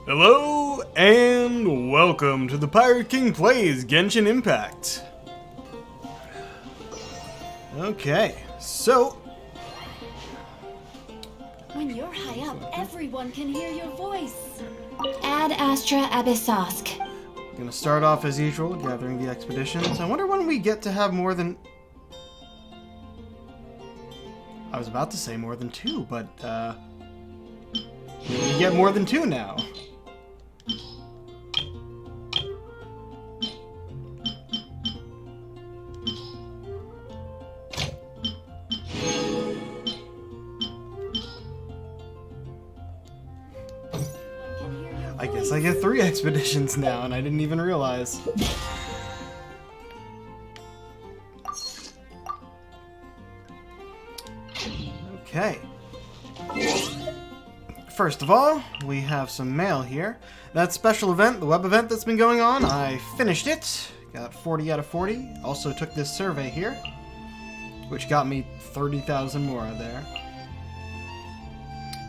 Hello and welcome to the Pirate King Plays Genshin Impact. Okay, so when you're high up, everyone can hear your voice. Ad Astra Abyssosk. I'm gonna start off as usual, gathering the expeditions. I wonder when we get to have more than... I was about to say more than two, but we get more than two now. I guess I get 3 expeditions now, and I didn't even realize. Okay. First of all, we have some mail here. That special event, the web event that's been going on, I finished it. Got 40 out of 40. Also took this survey here, which got me 30,000 more there.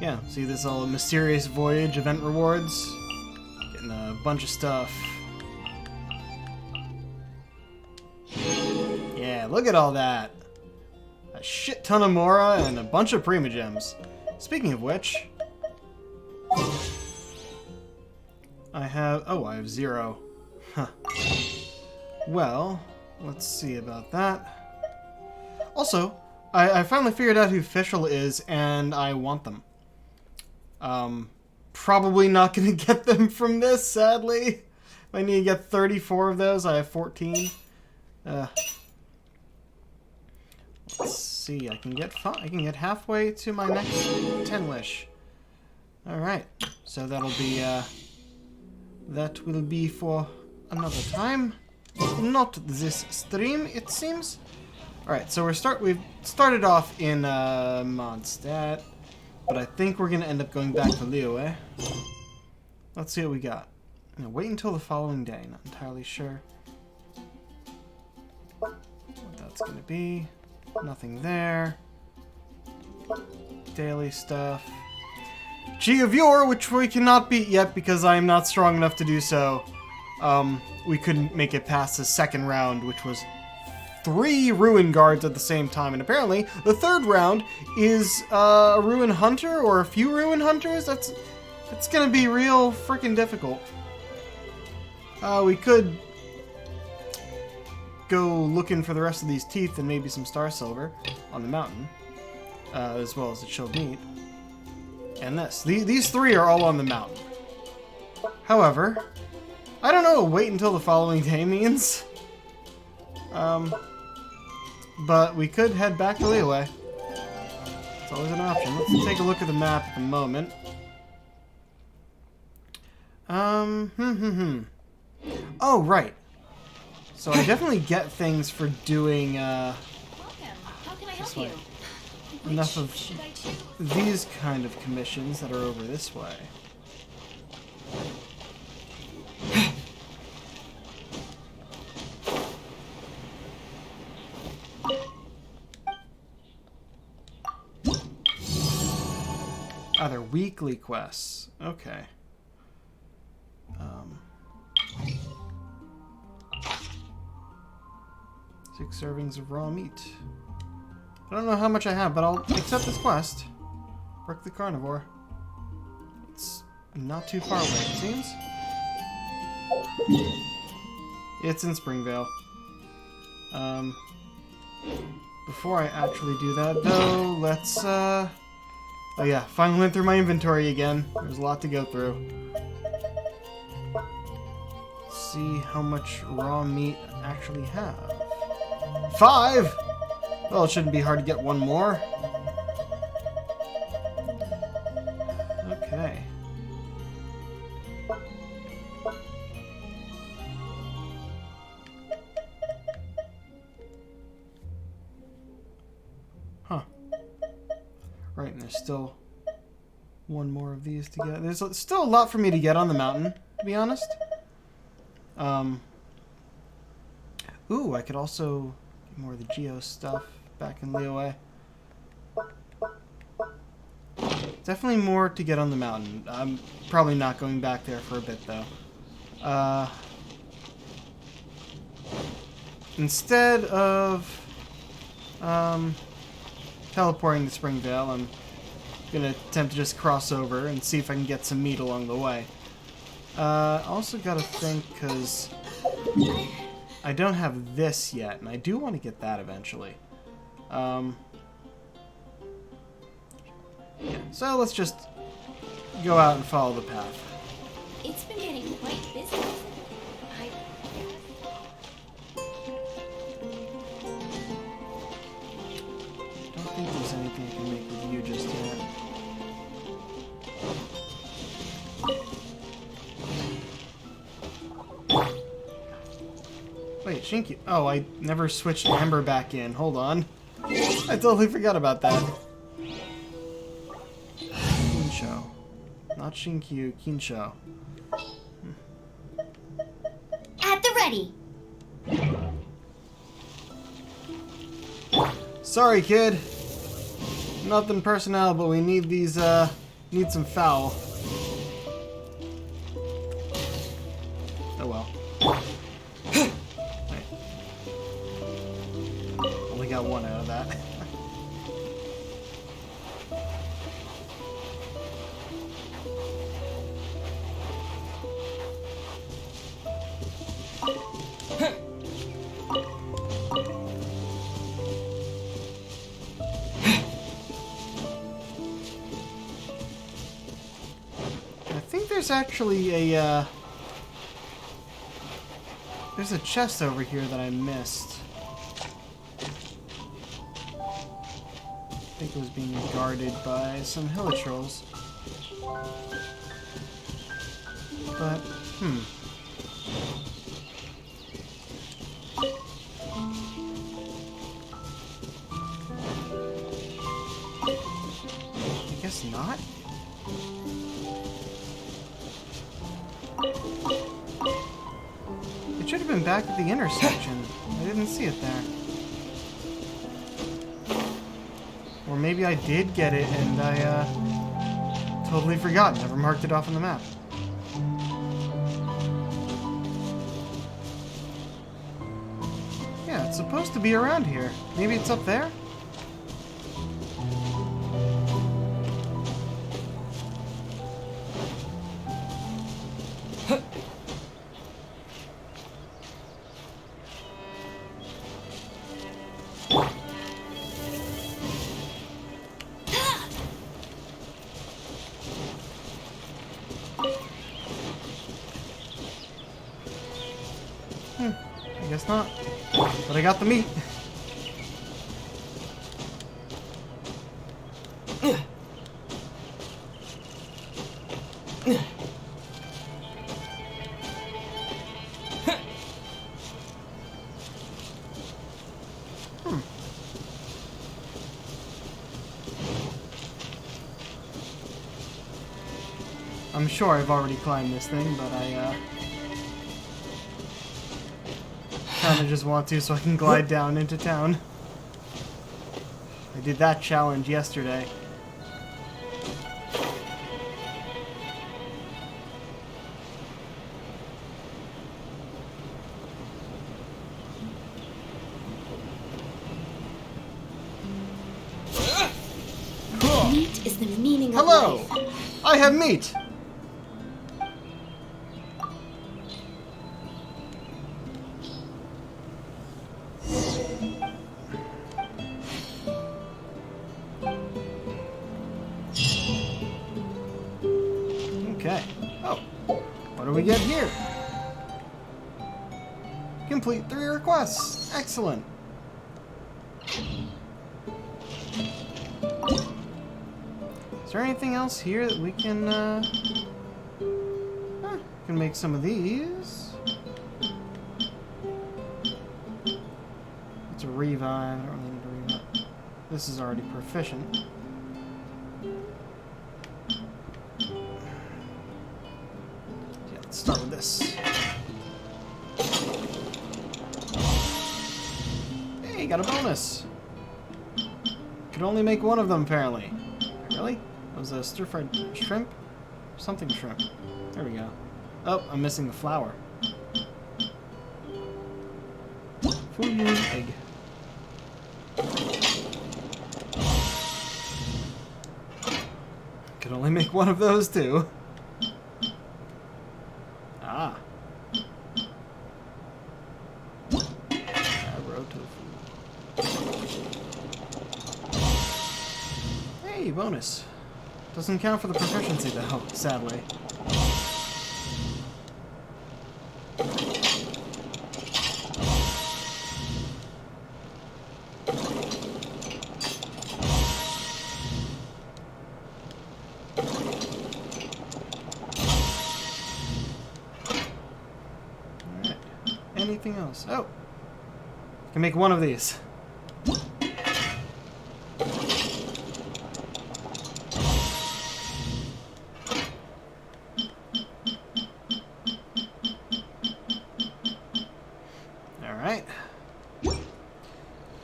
Yeah, see this all mysterious voyage event rewards. Getting a bunch of stuff. Yeah, look at all that. A shit ton of Mora and a bunch of Prima Gems. Speaking of which, I have 0. Huh. Well, let's see about that. Also, I finally figured out who Fischl is, and I want them. Probably not gonna get them from this, sadly. I need to get 34 of those. I have 14. Let's see. I can get halfway to my next 10 wish. All right. So that'll be that will be for another time, not this stream, it seems. All right. So we've started off in Mondstadt. But I think we're going to end up going back to Liyue. Let's see what we got. Wait until the following day. Not entirely sure what that's going to be. Nothing there. Daily stuff. Giovure, which we cannot beat yet because I am not strong enough to do so. We couldn't make it past the second round, which was 3 Ruin Guards at the same time, and apparently the 3rd round is a Ruin Hunter or a few Ruin Hunters. It's gonna be real freaking difficult. We could go looking for the rest of these teeth and maybe some Star Silver on the mountain, as well as the chilled meat. And these 3 are all on the mountain. However, I don't know what wait until the following day means. But we could head back to Liyue. It's always an option. Let's take a look at the map at the moment. Oh, right. So I definitely get things for doing, Welcome. How can I help you? enough of these kind of commissions that are over this way. Oh, they're weekly quests. Okay. 6 servings of raw meat. I don't know how much I have, but I'll accept this quest. Work the carnivore. It's not too far away, it seems. It's in Springvale. Before I actually do that, though, let's, oh yeah, finally went through my inventory again. There's a lot to go through. Let's see how much raw meat I actually have. 5! Well, it shouldn't be hard to get one more. Okay. Huh. Right, and there's still one more of these to get. There's still a lot for me to get on the mountain, to be honest. Ooh, I could also get more of the Geo stuff back in Liyue. Definitely more to get on the mountain. I'm probably not going back there for a bit, though. Instead of teleporting to Springvale, I'm gonna attempt to just cross over and see if I can get some meat along the way. Also gotta think, because I don't have this yet, and I do want to get that eventually. Yeah, so let's just go out and follow the path. It's been getting quite busy. Don't think there's anything I can make with you just yet. Wait, Shinky. Oh, I never switched Amber back in. Hold on. I totally forgot about that. Kinsho. Not Shinkyu, Kinsho. At the ready. Sorry, kid. Nothing personnel, but we need these, need some foul. Oh well. Right. Only got one out of that. There's actually a, there's a chest over here that I missed. I think it was being guarded by some hilichurls. But, I guess not? It should have been back at the intersection. I didn't see it there. Or maybe I did get it and I totally forgot. Never marked it off on the map. Yeah, it's supposed to be around here. Maybe it's up there? I guess not. But I got the meat. I'm sure I've already climbed this thing, but I kind of just want to so I can glide down into town. I did that challenge yesterday. Meat is the meaning of Hello! life. I have meat! Okay. Oh. What do we get here? Complete 3 requests. Excellent. Is there anything else here that we can, can make some of these. It's a revive. I don't really need to revive. This is already proficient. Yeah, let's start with this. Hey, got a bonus. Could only make one of them, apparently. Really? That was a stir-fried shrimp? Something shrimp. There we go. Oh, I'm missing the flour. Full moon egg. Could only make one of those too. Ah. Arrow tofu. Hey, bonus. Doesn't count for the proficiency though, sadly. Alright. Anything else? Oh! I can make one of these.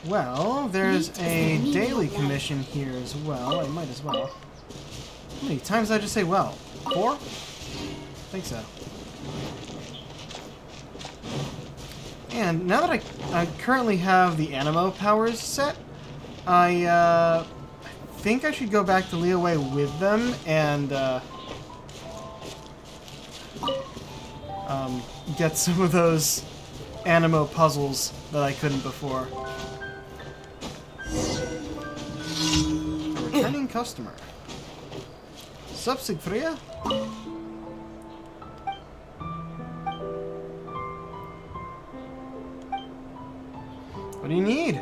Well, there's a daily commission here as well. I might as well. How many times did I just say well? 4? I think so. And now that I currently have the Animo powers set, I think I should go back to Liyue with them and get some of those Animo puzzles that I couldn't before. A returning customer. Sup, Sigfria? What do you need?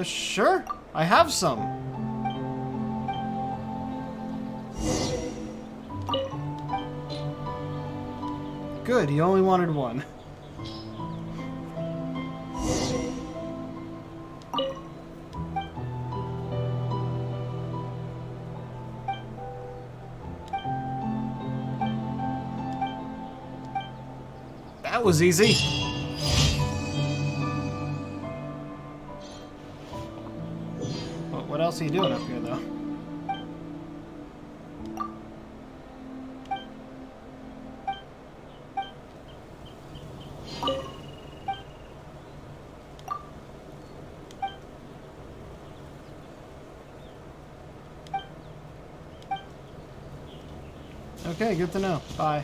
Sure. I have some. Good, he only wanted one. That was easy. What else are you doing up here, though? Okay, good to know. Bye.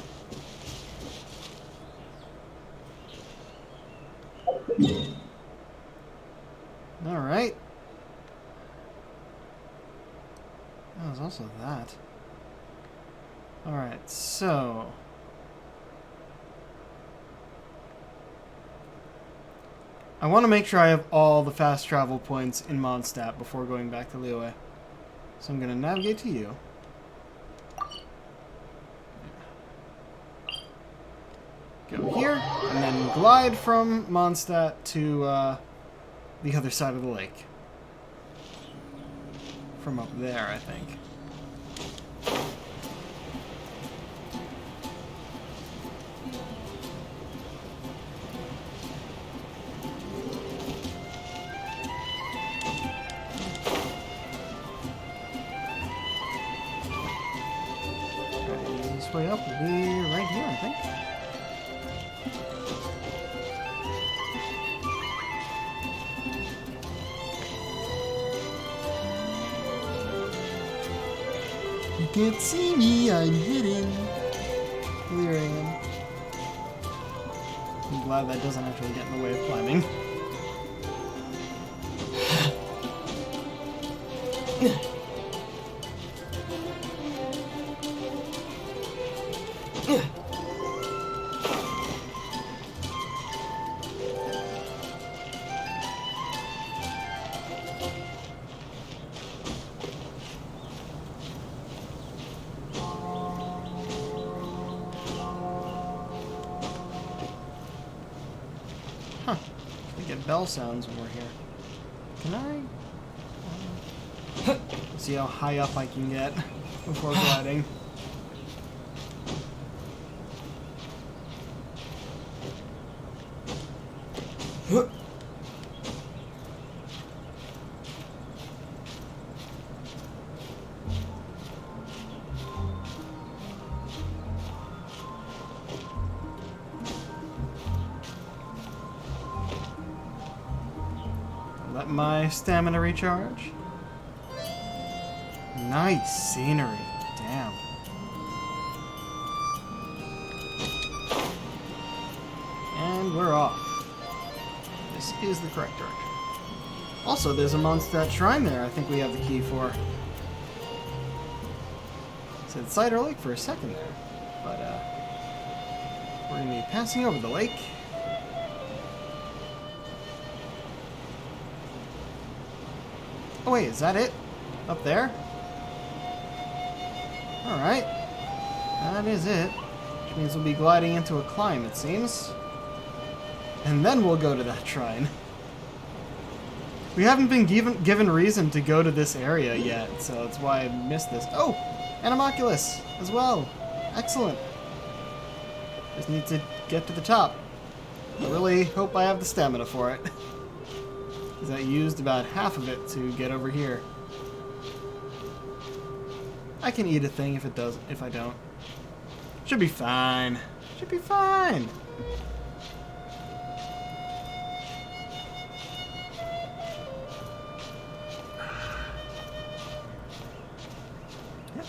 All right. Oh, there's also that. All right, so I want to make sure I have all the fast travel points in Mondstadt before going back to Liyue. So I'm going to navigate to you. Go here, and then glide from Mondstadt to the other side of the lake. From up there, I think. This way up will be right here, I think. You can't see me, I'm hidden. Here I am. I'm glad that doesn't actually get in the way of climbing. Huh. I get bell sounds over here. Can I? See how high up I can get before gliding. Let my stamina recharge. Nice scenery. Damn. And we're off. This is the correct direction. Also, there's a Mondstadt shrine there I think we have the key for. Said Cider Lake for a second there. But, we're going to be passing over the lake. Oh wait, is that it? Up there? Alright. That is it. Which means we'll be gliding into a climb, it seems. And then we'll go to that shrine. We haven't been given reason to go to this area yet, so that's why I missed this. Oh! Animoculus as well. Excellent. Just need to get to the top. I really hope I have the stamina for it. Because I used about half of it to get over here. I can eat a thing if I don't. Should be fine. Should be fine. Yep.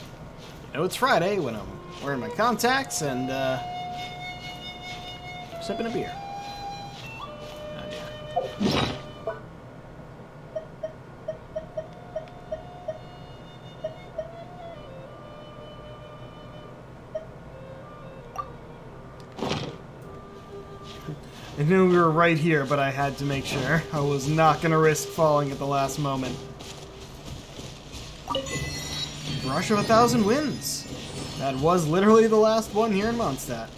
You know it's Friday when I'm wearing my contacts and sipping a beer. Oh dear. I knew we were right here, but I had to make sure. I was not going to risk falling at the last moment. Brush of 1,000 Winds. That was literally the last one here in Mondstadt.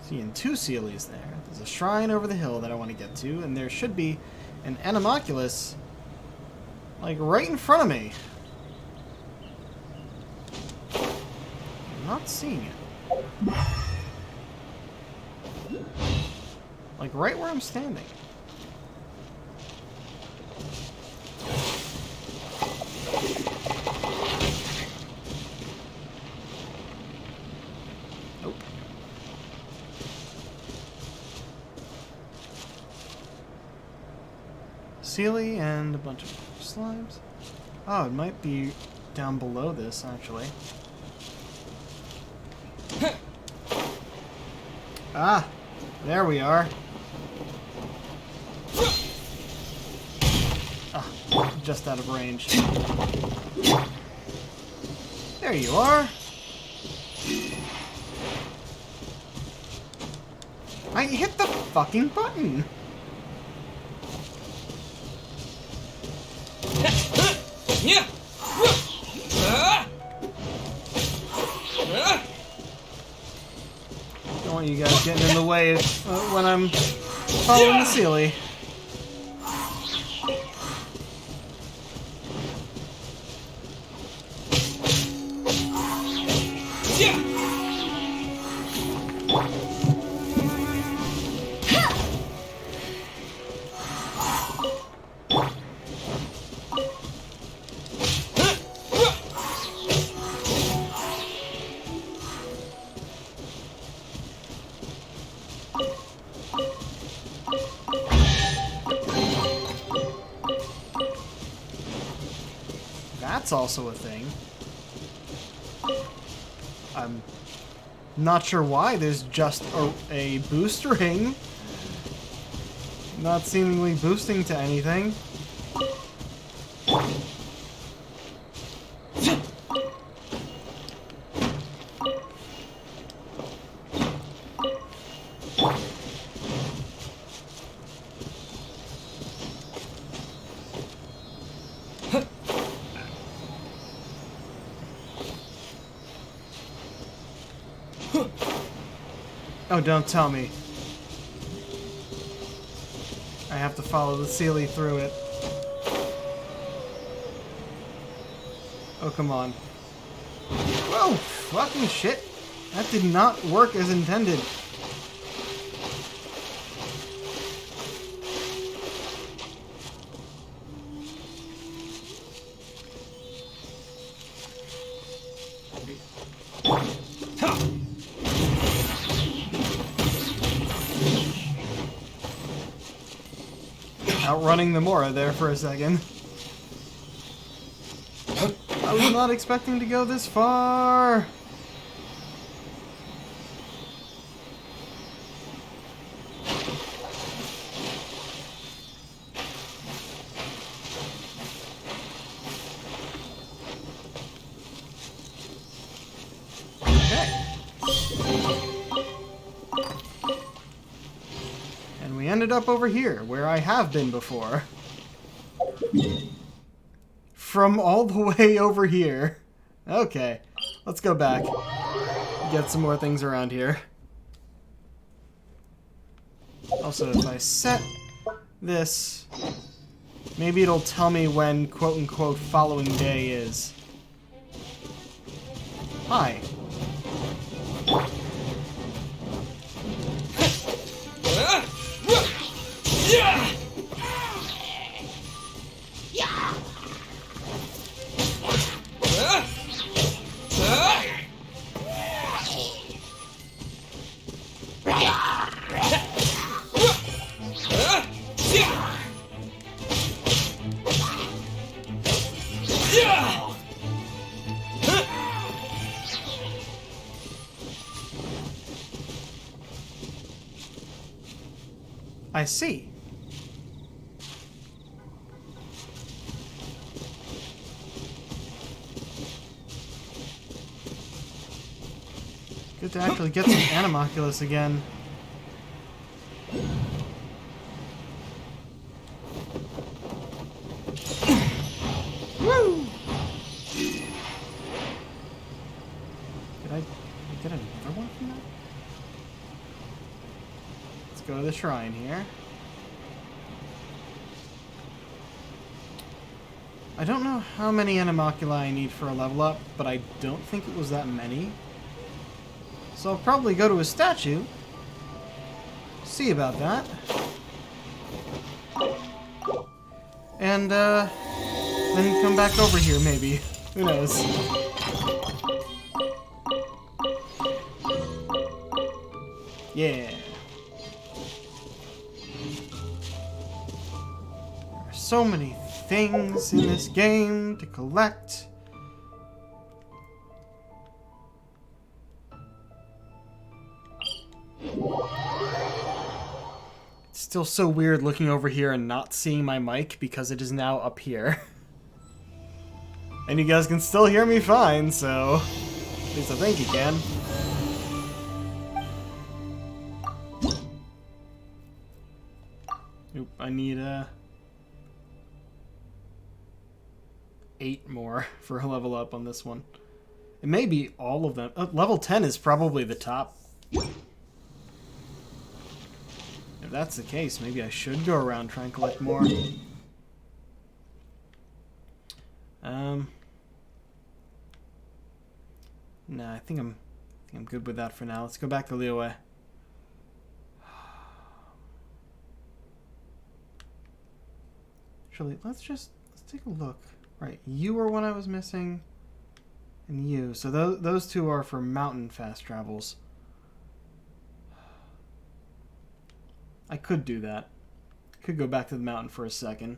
Seeing 2 Sealies there. There's a shrine over the hill that I want to get to, and there should be an Animoculus, like, right in front of me. I'm not seeing it. Like, right where I'm standing. Nope. Sealy and a bunch of slimes. Oh, it might be down below this, actually. Ah, there we are. Ah, just out of range. There you are. I hit the fucking button. Yeah. Don't want you guys getting in the way when I'm following the Sealy. That's also a thing. I'm not sure why there's just a boost ring. Not seemingly boosting to anything. Oh, don't tell me. I have to follow the Sealy through it. Oh, come on. Whoa! Fucking shit! That did not work as intended. Outrunning the Mora there for a second. I was not expecting to go this far. Okay. And we ended up over here, where I have been before. From all the way over here. Okay, let's go back. Get some more things around here. Also, if I set this, maybe it'll tell me when quote-unquote following day is. Hi. I see. Good to actually get some Animoculus again. Woo! Did I get another one from that? Let's go to the shrine here. I don't know how many Animoculi I need for a level up, but I don't think it was that many. So I'll probably go to a statue. See about that. And, then come back over here, maybe. Who knows? Yeah. There are so many things in this game to collect. It's still so weird looking over here and not seeing my mic because it is now up here. And you guys can still hear me fine, so at least I think you can. Oop, I need 8 more for a level up on this one. It may be all of them. Level 10 is probably the top. If that's the case, maybe I should go around trying to collect more. Nah, I think I'm good with that for now. Let's go back to Liyue. Actually, let's take a look. Right, you were one I was missing, and you. So those two are for mountain fast travels. I could do that. Could go back to the mountain for a second,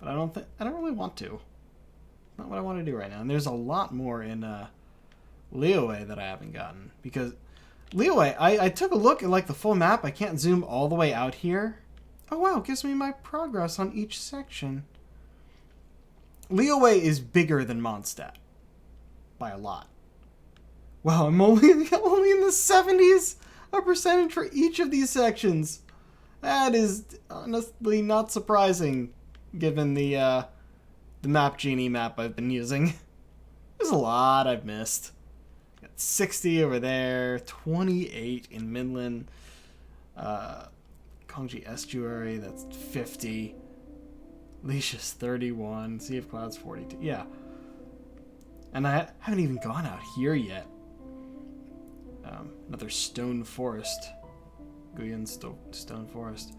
but I don't really want to. Not what I want to do right now. And there's a lot more in Liyue that I haven't gotten, because Liyue, I took a look at like the full map. I can't zoom all the way out here. Oh wow, it gives me my progress on each section. Liyue is bigger than Mondstadt by a lot. Wow, I'm only in the 70s a percentage for each of these sections. That is honestly not surprising, given the Map Genie map I've been using. There's a lot I've missed. Got 60 over there, 28 in Midland, Kongji Estuary, that's 50. Leasha's 31, Sea of Clouds 42. Yeah. And I haven't even gone out here yet. Another stone forest. Guyan stone forest.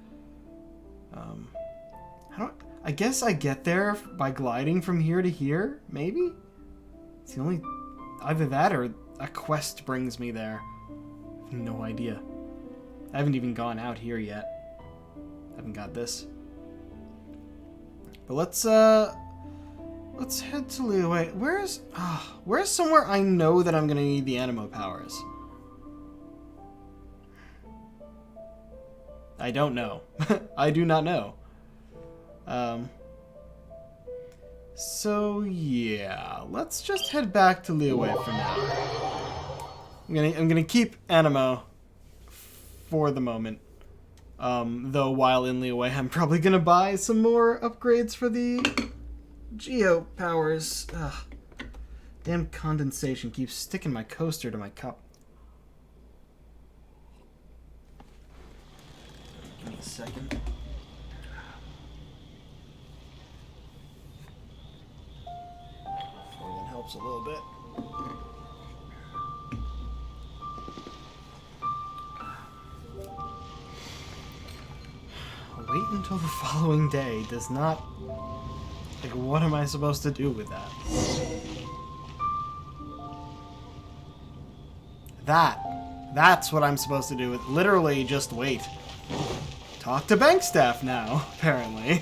I guess I get there by gliding from here to here, maybe? It's the only... Either that or a quest brings me there. I have no idea. I haven't even gone out here yet. Haven't got this. But let's head to Liyue. Where's somewhere I know that I'm gonna need the animo powers? I don't know. I do not know. So yeah, let's just head back to Liyue for now. I'm gonna keep animo for the moment. Though while in Liyue, I'm probably gonna buy some more upgrades for the Geo powers. Ugh. Damn condensation keeps sticking my coaster to my cup. Give me a second. Hopefully that helps a little bit. Wait until the following day does not... Like, what am I supposed to do with that? That's what I'm supposed to do with... Literally just wait. Talk to bank staff now, apparently.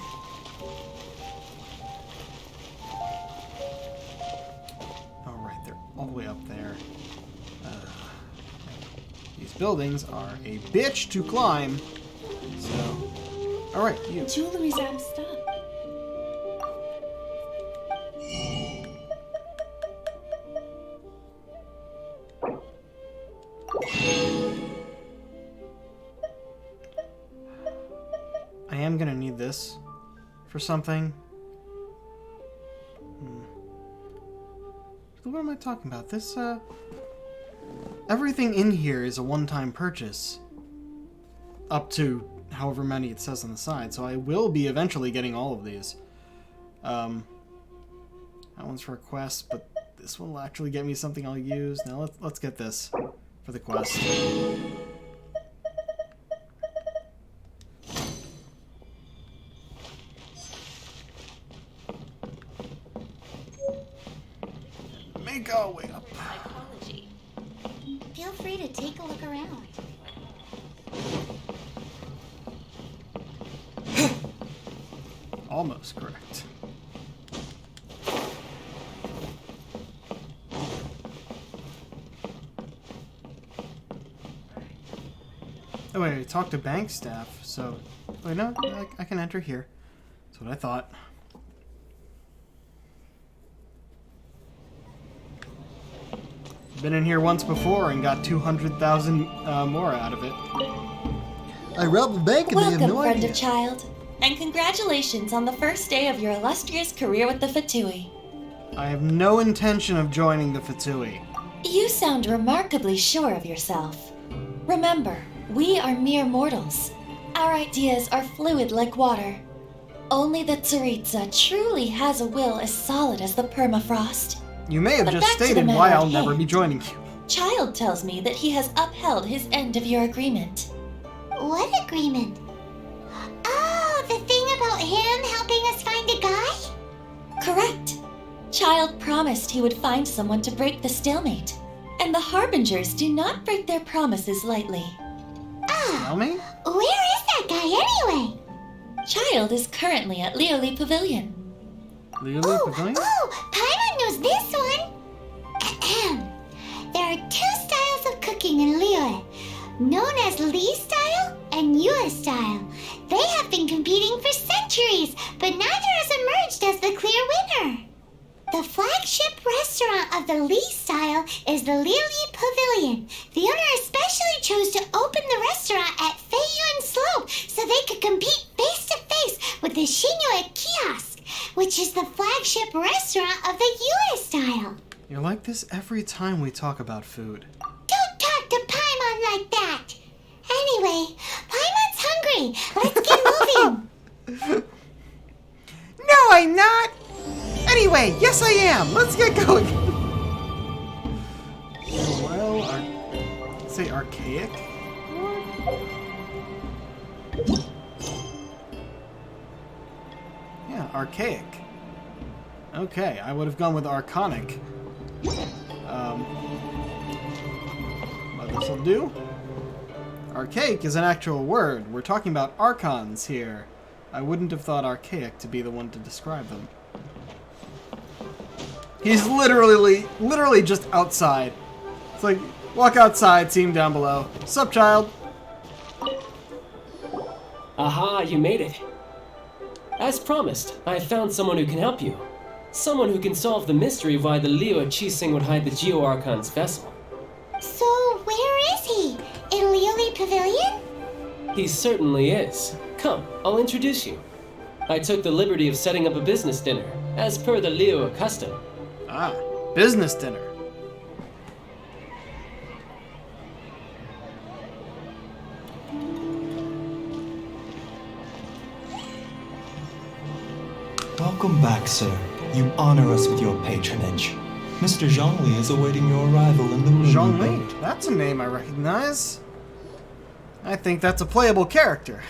Alright, they're all the way up there. These buildings are a bitch to climb. So... Alright, you. Jewelry's out of stock. I am gonna need this for something. What am I talking about? This, everything in here is a one-time purchase. Up to however many it says on the side, so I will be eventually getting all of these. That one's for a quest, but this one will actually get me something I'll use. Now let's get this for the quest. Make our way up. Psychology. Feel free to take a look around. Almost correct. Oh wait, talk to bank staff, so... Wait, no, I can enter here. That's what I thought. Been in here once before and got 200,000 more out of it. I robbed the bank and they have Welcome, no friend idea. of child. And congratulations on the first day of your illustrious career with the Fatui. I have no intention of joining the Fatui. You sound remarkably sure of yourself. Remember, we are mere mortals. Our ideas are fluid like water. Only the Tsaritsa truly has a will as solid as the permafrost. You may have But just back to the stated matter why at I'll never hand. be joining you. Child tells me that he has upheld his end of your agreement. What agreement? Oh, the thing about him helping us find a guy? Correct. Child promised he would find someone to break the stalemate. And the Harbingers do not break their promises lightly. Tell me? Where is that guy anyway? Child is currently at Lioli Pavilion. Lily Pavilion? Paimon knows this one. Ahem. There are two styles of cooking in Liyue, known as Li style and Yue style. They have been competing for centuries, but neither has emerged as the clear winner. The flagship restaurant of the Li style is the Lioli Pavilion. The owner especially chose to open the restaurant at Feiyuan Slope so they could compete face to face with the Xinyue Kiosk, which is the flagship restaurant of the Yue style. You're like this every time we talk about food. Don't talk to Paimon like that. Anyway, Paimon's hungry. Let's get moving. No, I'm not! Anyway, yes I am! Let's get going! Well, say archaic? Yeah, archaic. Okay, I would have gone with Archonic. But this'll do. Archaic is an actual word. We're talking about archons here. I wouldn't have thought archaic to be the one to describe them. He's literally just outside. It's like, walk outside, see him down below. Sup, child? Aha, you made it. As promised, I have found someone who can help you. Someone who can solve the mystery of why the Liyue Qixing would hide the Geo Archon's vessel. So, where is he? In Lioli Pavilion? He certainly is. Come, I'll introduce you. I took the liberty of setting up a business dinner, as per the Liyue custom. Ah, business dinner. Welcome back, sir. You honor us with your patronage. Mr. Zhongli is awaiting your arrival in the moon Zhongli? boat. That's a name I recognize. I think that's a playable character.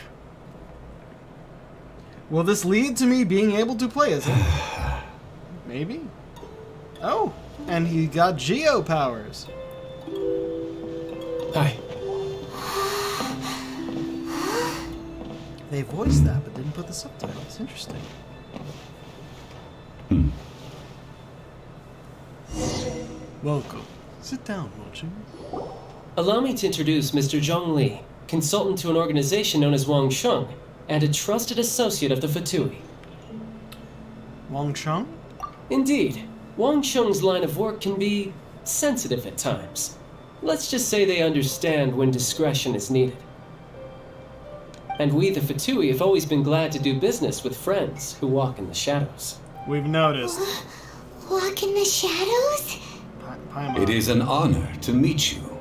Will this lead to me being able to play as him? Maybe? Oh, and he got Geo powers. Hi. They voiced that, but didn't put the subtitles. Interesting. Welcome. Sit down, won't you? Allow me to introduce Mr. Zhong Li, consultant to an organization known as Wang Sheng, and a trusted associate of the Fatui. Wang Sheng? Indeed, Wang Sheng's line of work can be sensitive at times. Let's just say they understand when discretion is needed. And we, the Fatui, have always been glad to do business with friends who walk in the shadows. We've noticed. Walk in the shadows? Paimon. It is an honor to meet you.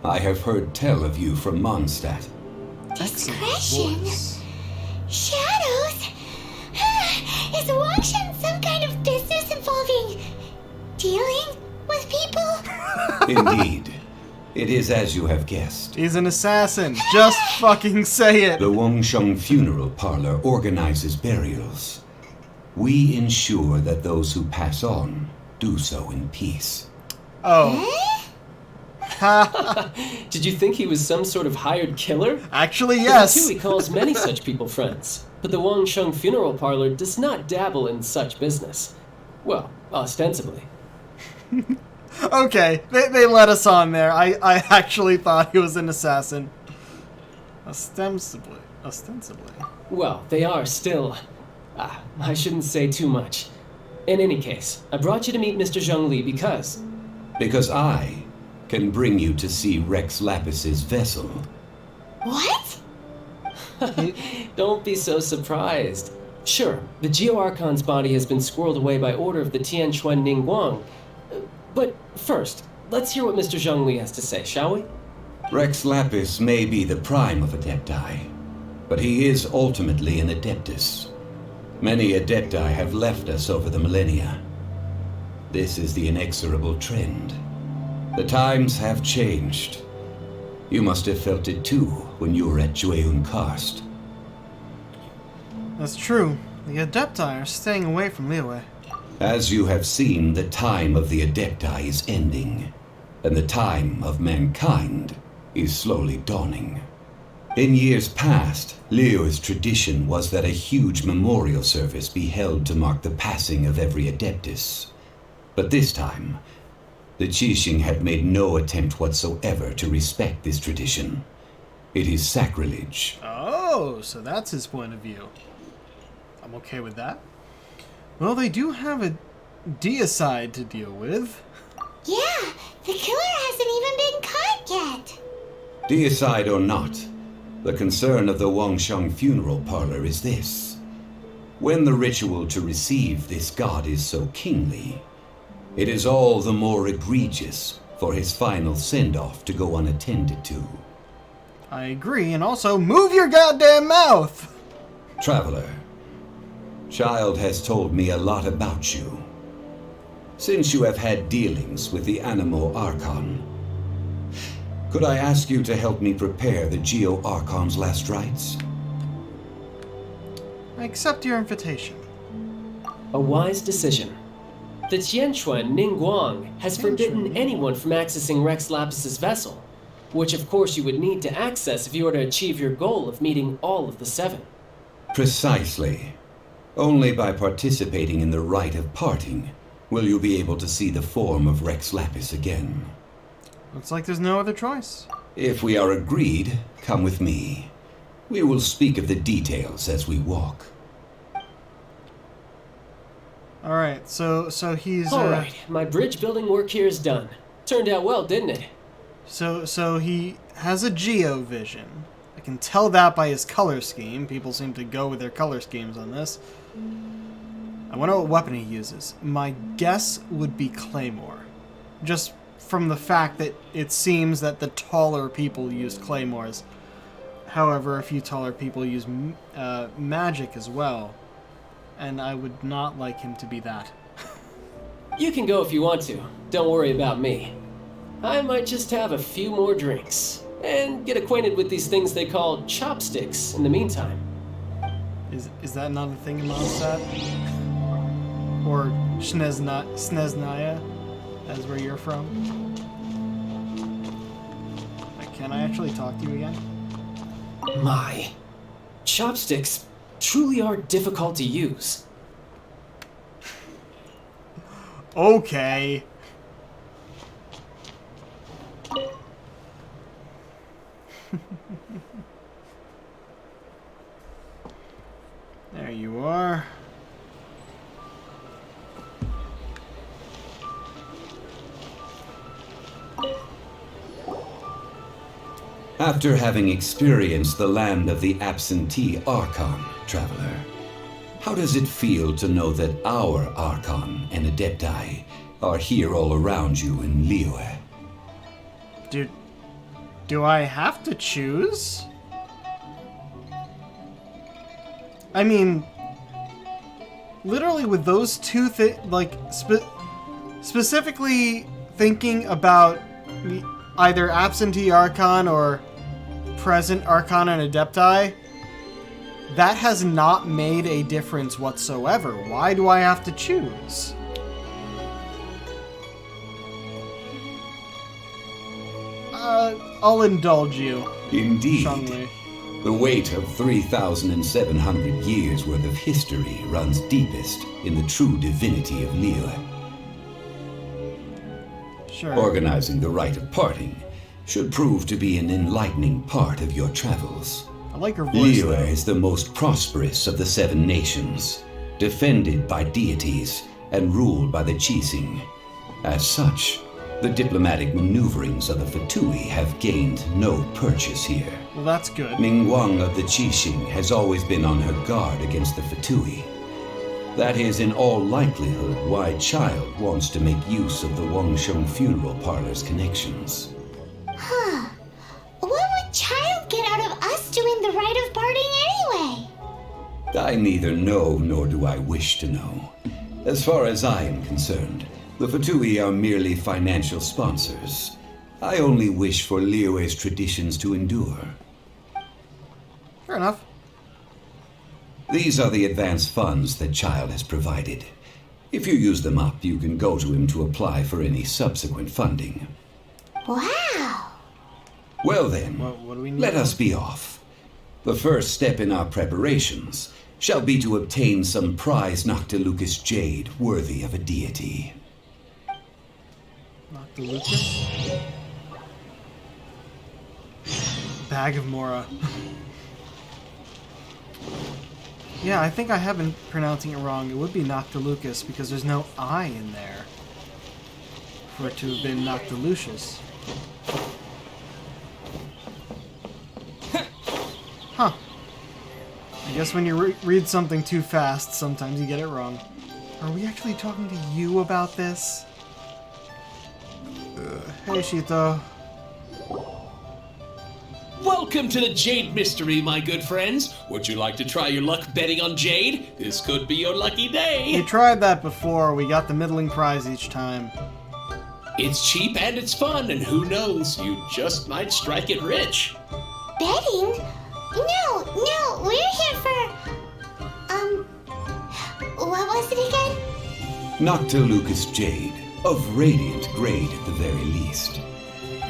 I have heard tell of you from Mondstadt. Excellent Discretion? voice. Shadows? Is Wangshan some kind of business involving dealing with people? Indeed. It is as you have guessed. He's an assassin. Just fucking say it. The Wangsheng Funeral Parlor organizes burials. We ensure that those who pass on do so in peace. Oh. Did you think he was some sort of hired killer? Actually, The yes. Fatui calls many such people friends, but the Wang Sheng Funeral Parlor does not dabble in such business. Well, ostensibly. Okay, they let us on there. I actually thought he was an assassin. Ostensibly. Well, they are still... I shouldn't say too much. In any case, I brought you to meet Mr. Zhong Li because... Because I can bring you to see Rex Lapis's vessel. What? Don't be so surprised. Sure, the Geo Archon's body has been squirreled away by order of the Tianquan Ningguang. But first, let's hear what Mr. Zhong Li has to say, shall we? Rex Lapis may be the prime of Adepti, but he is ultimately an Adeptus. Many Adepti have left us over the millennia. This is the inexorable trend. The times have changed. You must have felt it too when you were at Jueyun Karst. That's true. The Adepti are staying away from Liyue. As you have seen, the time of the Adepti is ending, and the time of mankind is slowly dawning. In years past, Liyue's tradition was that a huge memorial service be held to mark the passing of every Adeptus. But this time, the Qixing had made no attempt whatsoever to respect this tradition. It is sacrilege. Oh, so that's his point of view. I'm okay with that. Well, they do have a deicide to deal with. Yeah, the killer hasn't even been caught yet. Deicide or not, the concern of the Wangsheng Funeral Parlor is this. When the ritual to receive this god is so kingly, it is all the more egregious for his final send-off to go unattended to. I agree, and also, move your goddamn mouth! Traveler, Child has told me a lot about you. Since you have had dealings with the Animo Archon, Could I ask you to help me prepare the Geo Archon's last rites? I accept your invitation. A wise decision. The Tianquan Ningguang has forbidden anyone from accessing Rex Lapis's vessel, which of course you would need to access if you were to achieve your goal of meeting all of the 7. Precisely. Only by participating in the rite of parting will you be able to see the form of Rex Lapis again. Looks like there's no other choice. If we are agreed, come with me. We will speak of the details as we walk. Alright, so he's... Alright, my bridge building work here is done. Turned out well, didn't it? So he has a geo vision. I can tell that by his color scheme. People seem to go with their color schemes on this. I wonder what weapon he uses. My guess would be Claymore. Just from the fact that it seems that the taller people use Claymores. However, a few taller people use magic as well. And I would not like him to be that. You can go if you want to. Don't worry about me. I might just have a few more drinks. And get acquainted with these things they call chopsticks in the meantime. Is that not a thing in Mondstadt? Or Sneznaya, as where you're from? Can I actually talk to you again? My. Chopsticks truly are difficult to use. Okay. There you are. After having experienced the land of the absentee Archon, traveler, how does it feel to know that our Archon and Adepti are here all around you in Liyue? Do I have to choose? I mean, literally with those two specifically thinking about either absentee Archon or present Archon and Adepti, that has not made a difference whatsoever. Why do I have to choose? I'll indulge you. Indeed. Strongly. The weight of 3,700 years worth of history runs deepest in the true divinity of Liyue. Sure. Organizing the rite of parting should prove to be an enlightening part of your travels. I like her voice. Liyue though. is the most prosperous of the 7 nations, defended by deities and ruled by the Qixing. As such, the diplomatic maneuverings of the Fatui have gained no purchase here. Well, that's good. Ningguang of the Qixing has always been on her guard against the Fatui. That is in all likelihood why Child wants to make use of the Wangsheng funeral parlor's connections. Huh. What would Child get out of us doing the rite of parting anyway? I neither know nor do I wish to know. As far as I am concerned, the Fatui are merely financial sponsors. I only wish for Liyue's traditions to endure. Fair enough. These are the advance funds that Child has provided. If you use them up, you can go to him to apply for any subsequent funding. Wow. Well then, What do we need let now? us be off. The first step in our preparations shall be to obtain some prize Noctilucus jade worthy of a deity. Noctilucus? Bag of Mora. Yeah, I think I have been pronouncing it wrong. It would be Noctilucus because there's no I in there. For it to have been Noctilucius. Huh. I guess when you read something too fast, sometimes you get it wrong. Are we actually talking to you about this? Hey, Shito. Welcome to the Jade Mystery, my good friends. Would you like to try your luck betting on Jade? This could be your lucky We day. tried that before. We got the middling prize each time. It's cheap and it's fun, and who knows, you just might strike it rich. Betting? No, we're here for... what was it again? Noctilucous Jade, of radiant grade at the very least.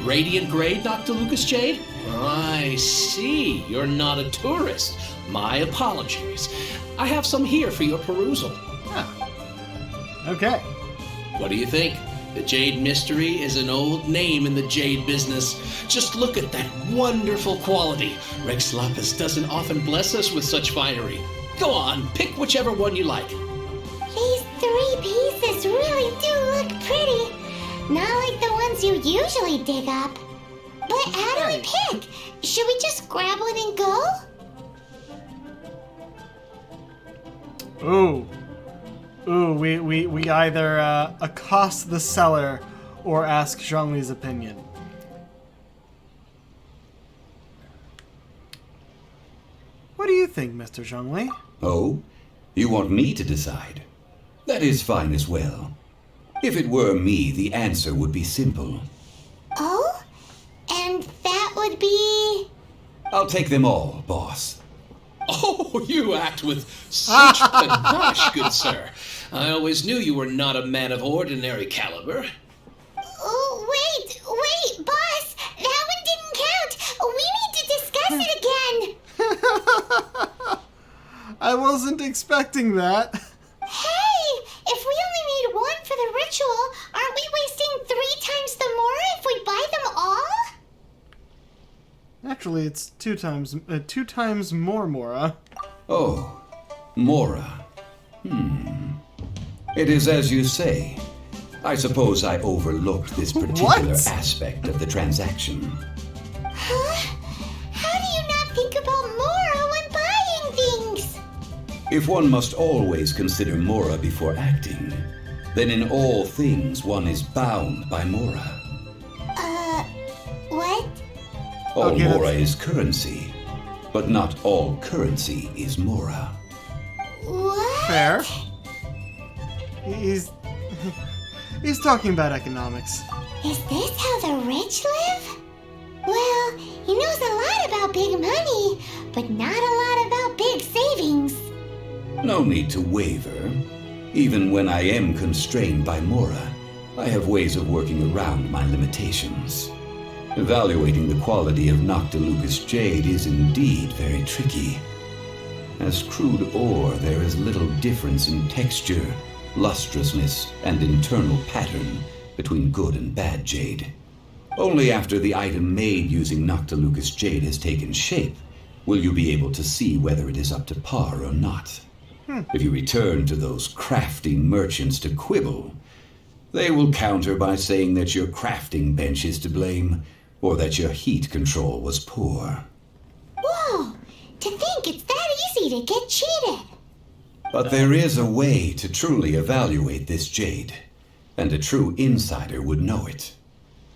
Radiant grade, Dr. Lucas Jade? I see. You're not a tourist. My apologies. I have some here for your perusal. Okay. What do you think? The Jade Mystery is an old name in the jade business. Just look at that wonderful quality. Rex Lapis doesn't often bless us with such finery. Go on, pick whichever one you like. These 3 pieces really do look pretty. Not like the ones you usually dig up. But how do we pick? Should we just grab one and go? Ooh, we either accost the seller or ask Zhongli's opinion. What do you think, Mr. Zhongli? Oh? You want me to decide? That is fine as well. If it were me, the answer would be simple. Oh? And that would be... I'll take them all, boss. Oh, you act with such panache, good sir. I always knew you were not a man of ordinary caliber. Oh, wait, boss! That one didn't count! We need to discuss it again! I wasn't expecting that. Hey! If we only need one for the ritual, aren't we wasting 3 times the more if we buy them all? Actually, it's 2 times more, Mora. Oh, Mora. It is as you say. I suppose I overlooked this particular What? aspect of the transaction. Huh? How do you not think about Mora when buying things? If one must always consider Mora before acting, then in all things one is bound by Mora. What? All Okay, Mora is currency, but not all currency is Mora. What? Fair. He's talking about economics. Is this how the rich live? Well, he knows a lot about big money, but not a lot about big savings. No need to waver. Even when I am constrained by Mora, I have ways of working around my limitations. Evaluating the quality of Noctilucous Jade is indeed very tricky. As crude ore, there is little difference in texture, lustrousness, and internal pattern between good and bad jade. Only after the item made using Noctilucous Jade has taken shape will you be able to see whether it is up to par or not. If you return to those crafty merchants to quibble, they will counter by saying that your crafting bench is to blame, or that your heat control was poor. Whoa! To think it's that easy to get cheated. But there is a way to truly evaluate this jade, and a true insider would know it.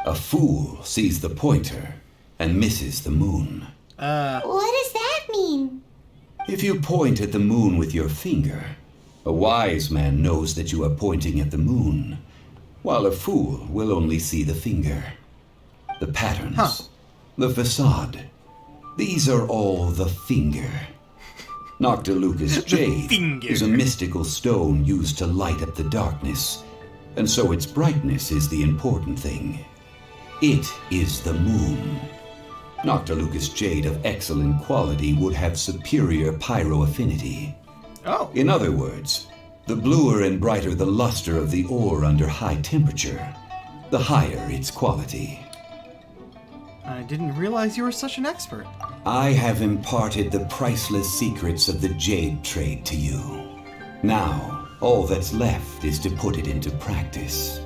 A fool sees the pointer and misses the moon. What does that mean? If you point at the moon with your finger, a wise man knows that you are pointing at the moon, while a fool will only see the finger. The patterns, the facade, these are all the finger. Noctilucous Jade is a mystical stone used to light up the darkness, and so its brightness is the important thing. It is the moon. Noctilucous Jade of excellent quality would have superior pyroaffinity. Oh. In other words, the bluer and brighter the luster of the ore under high temperature, the higher its quality. I didn't realize you were such an expert. I have imparted the priceless secrets of the jade trade to you. Now, all that's left is to put it into practice.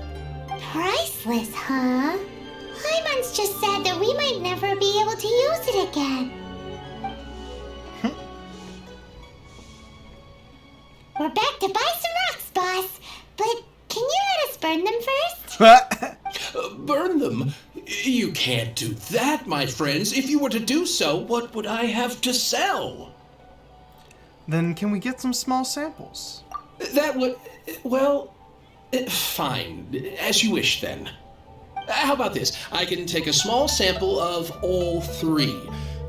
Priceless, huh? Hyman's just said that we might never be able to use it again. We're back to buy some rocks, boss. But can you let us burn them first? Burn them? You can't do that, my friends. If you were to do so, what would I have to sell? Then can we get some small samples? That would... well... fine. As you wish, then. How about this? I can take a small sample of all three.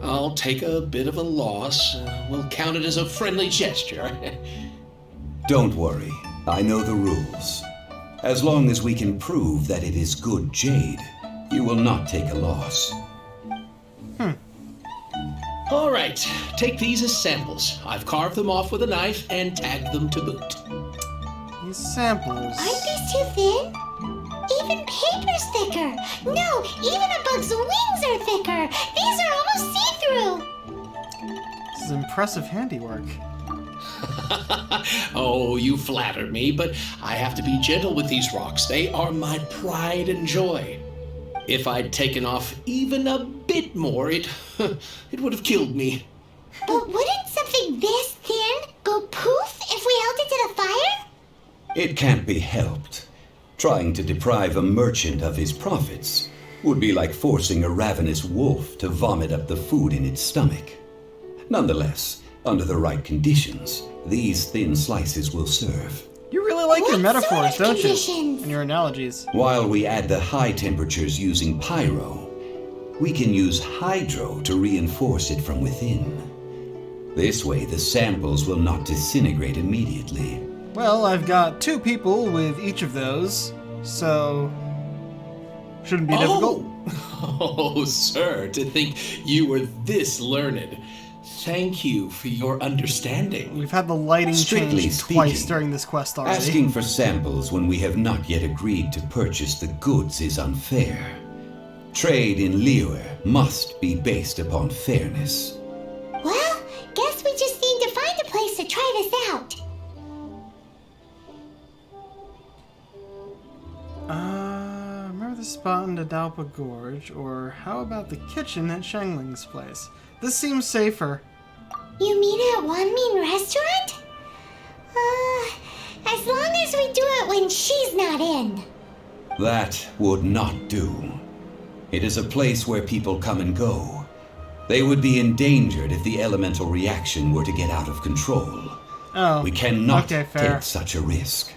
I'll take a bit of a loss. We'll count it as a friendly gesture. Don't worry, I know the rules. As long as we can prove that it is good jade, you will not take a loss. All right, take these as samples. I've carved them off with a knife and tagged them to boot. These samples. Aren't these too thin? Even paper's thicker. No, even a bug's wings are thicker. These are almost see-through. This is impressive handiwork. Oh, you flatter me, but I have to be gentle with these rocks. They are my pride and joy. If I'd taken off even a bit more, it would have killed me. But wouldn't something this thin go poof if we held it to the fire? It can't be helped. Trying to deprive a merchant of his profits would be like forcing a ravenous wolf to vomit up the food in its stomach. Nonetheless, under the right conditions, these thin slices will serve. You really like your What metaphors, sort of don't you? conditions? And your analogies. While we add the high temperatures using pyro, we can use hydro to reinforce it from within. This way, the samples will not disintegrate immediately. Well, I've got 2 people with each of those, so shouldn't be difficult. Oh, sir, to think you were this learned. Thank you for your understanding. We've had the lighting Strictly changed speaking, twice during this quest already. Asking for samples when we have not yet agreed to purchase the goods is unfair. Trade in Liyue must be based upon fairness. Well, guess we just need to find a place to try this out. Remember the spot in the Dalpa Gorge, or how about the kitchen at Shengling's place? This seems safer. You mean at Wanmin Restaurant? As long as we do it when she's not in. That would not do. It is a place where people come and go. They would be endangered if the elemental reaction were to get out of control. Oh, We cannot okay, fair. take such a risk.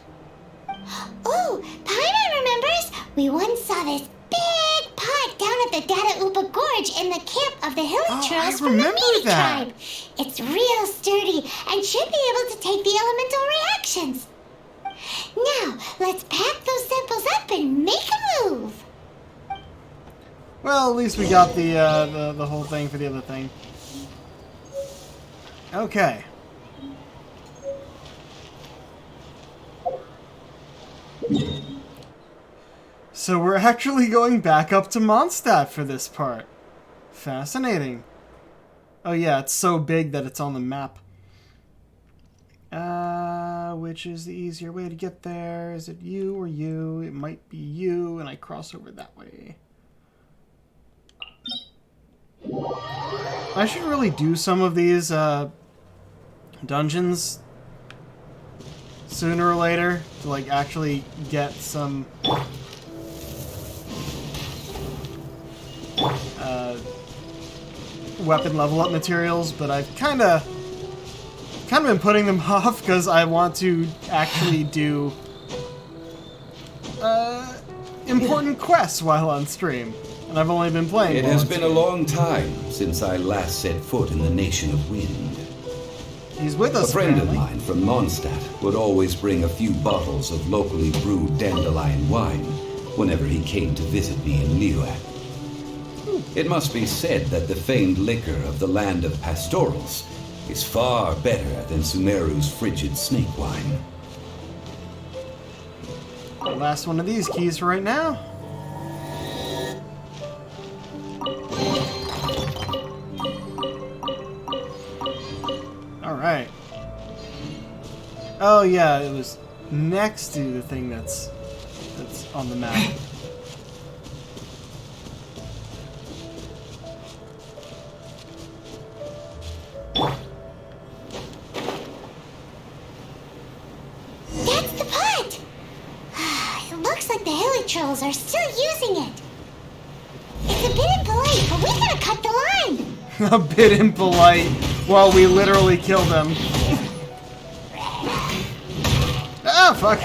Oh, Paimon remembers we once saw this big pot down at the Data Upa Gorge in the camp of the Hilly Oh, Trolls I from the remember Meaty that. tribe. It's real sturdy and should be able to take the elemental reactions. Now, let's pack those samples up and make a move. Well, at least we got the whole thing for the other thing. Okay. So we're actually going back up to Mondstadt for this part. Fascinating. Oh yeah, it's so big that it's on the map. Which is the easier way to get there? Is it you or you? It might be you, and I cross over that way. I should really do some of these dungeons sooner or later to like actually get some weapon level up materials, but I've kind of been putting them off because I want to actually do important quests while on stream. And I've only been playing. It has been a long time since I last set foot in the Nation of Wind. He's with us. A friend of apparently. mine from Mondstadt would always bring a few bottles of locally brewed dandelion wine whenever he came to visit me in Liyue. It must be said that the famed liquor of the land of pastorals is far better than Sumeru's frigid snake wine. Last one of these keys for right now. Alright. Oh yeah, it was next to the thing that's on the map. That's the pot! It looks like the Hilly Trolls are still using it. It's a bit impolite, but we gotta cut the line. A bit impolite while we literally kill them. Ah, fuck.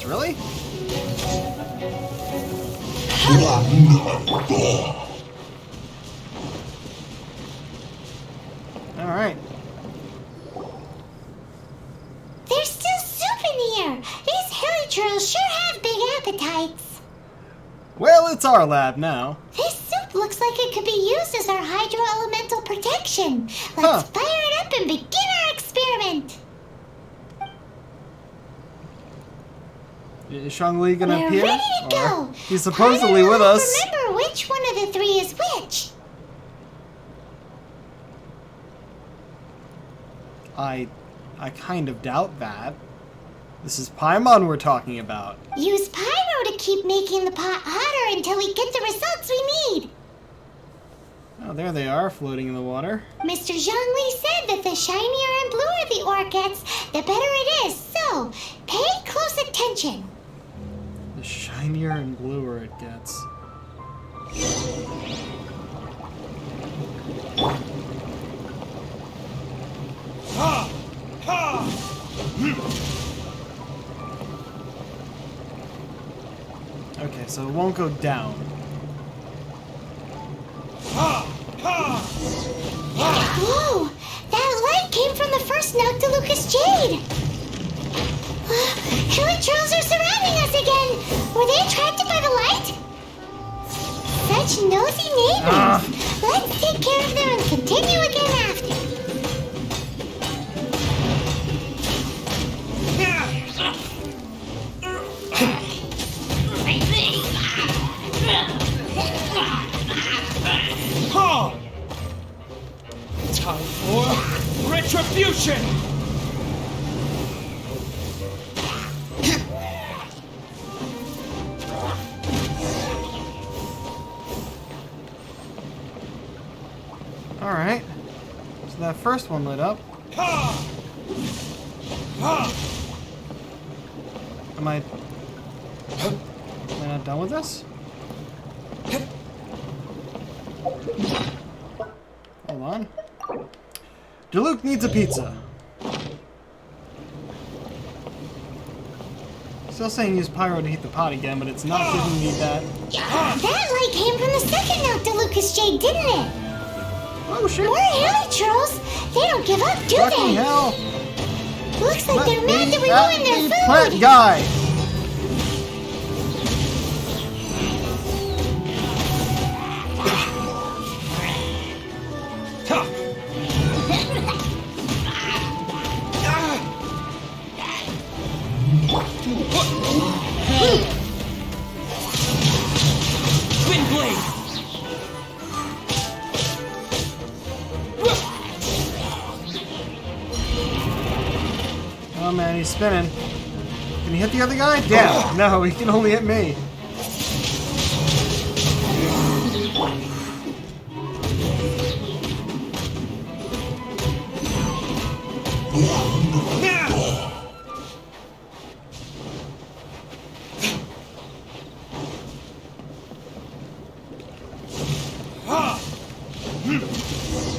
really? Alright. There's still soup in here. These hilichurls sure have big appetites. Well, it's our lab now. This soup looks like it could be used as our hydro-elemental protection. Let's fire it up and begin our experiment. Is Shangli gonna We're appear? ready to Or- go. He's supposedly I don't with us. remember which one of the three is which. I kind of doubt that. This is Paimon we're talking about. Use pyro to keep making the pot hotter until we get the results we need. Oh, there they are, floating in the water. Mr. Zhongli said that the shinier and bluer the ore gets, the better it is. So, pay close attention. The shinier and bluer it gets. Okay, so it won't go down. Whoa! That light came from the first Noctilucous Jade! Hilichurls are surrounding us again! Were they attracted by the light? Such nosy neighbors! Let's take care of them and continue again after. Time for retribution! Alright. So that first one lit up. Am I not done with this? Hold on. Diluc needs a pizza. Still saying use pyro to heat the pot again, but it's not giving me that. That light came from the second Noctilucous Jade, didn't it? Oh shit! More Hilichurls! They don't give up, do Fucking they? hell! Looks like Let they're mad me that we at ruined their the food! plant guy! Wind blade! Oh man, he's spinning. Can he hit the other guy? Damn! No, he can only hit me.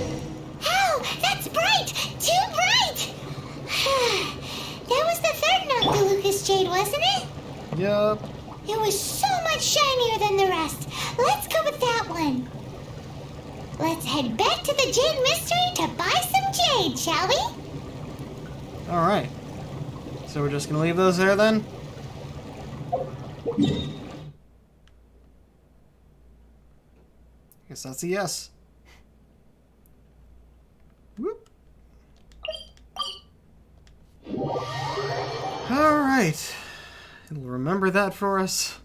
Ow! That's bright! Too bright! That was the third Noctilucous Jade, wasn't it? Yup. It was so much shinier than the rest. Let's go with that one. Let's head back to the Jade Mystery to buy some jade, shall we? Alright. So we're just gonna leave those there then? Guess that's a yes. Whoop. Alright. It'll remember that for us.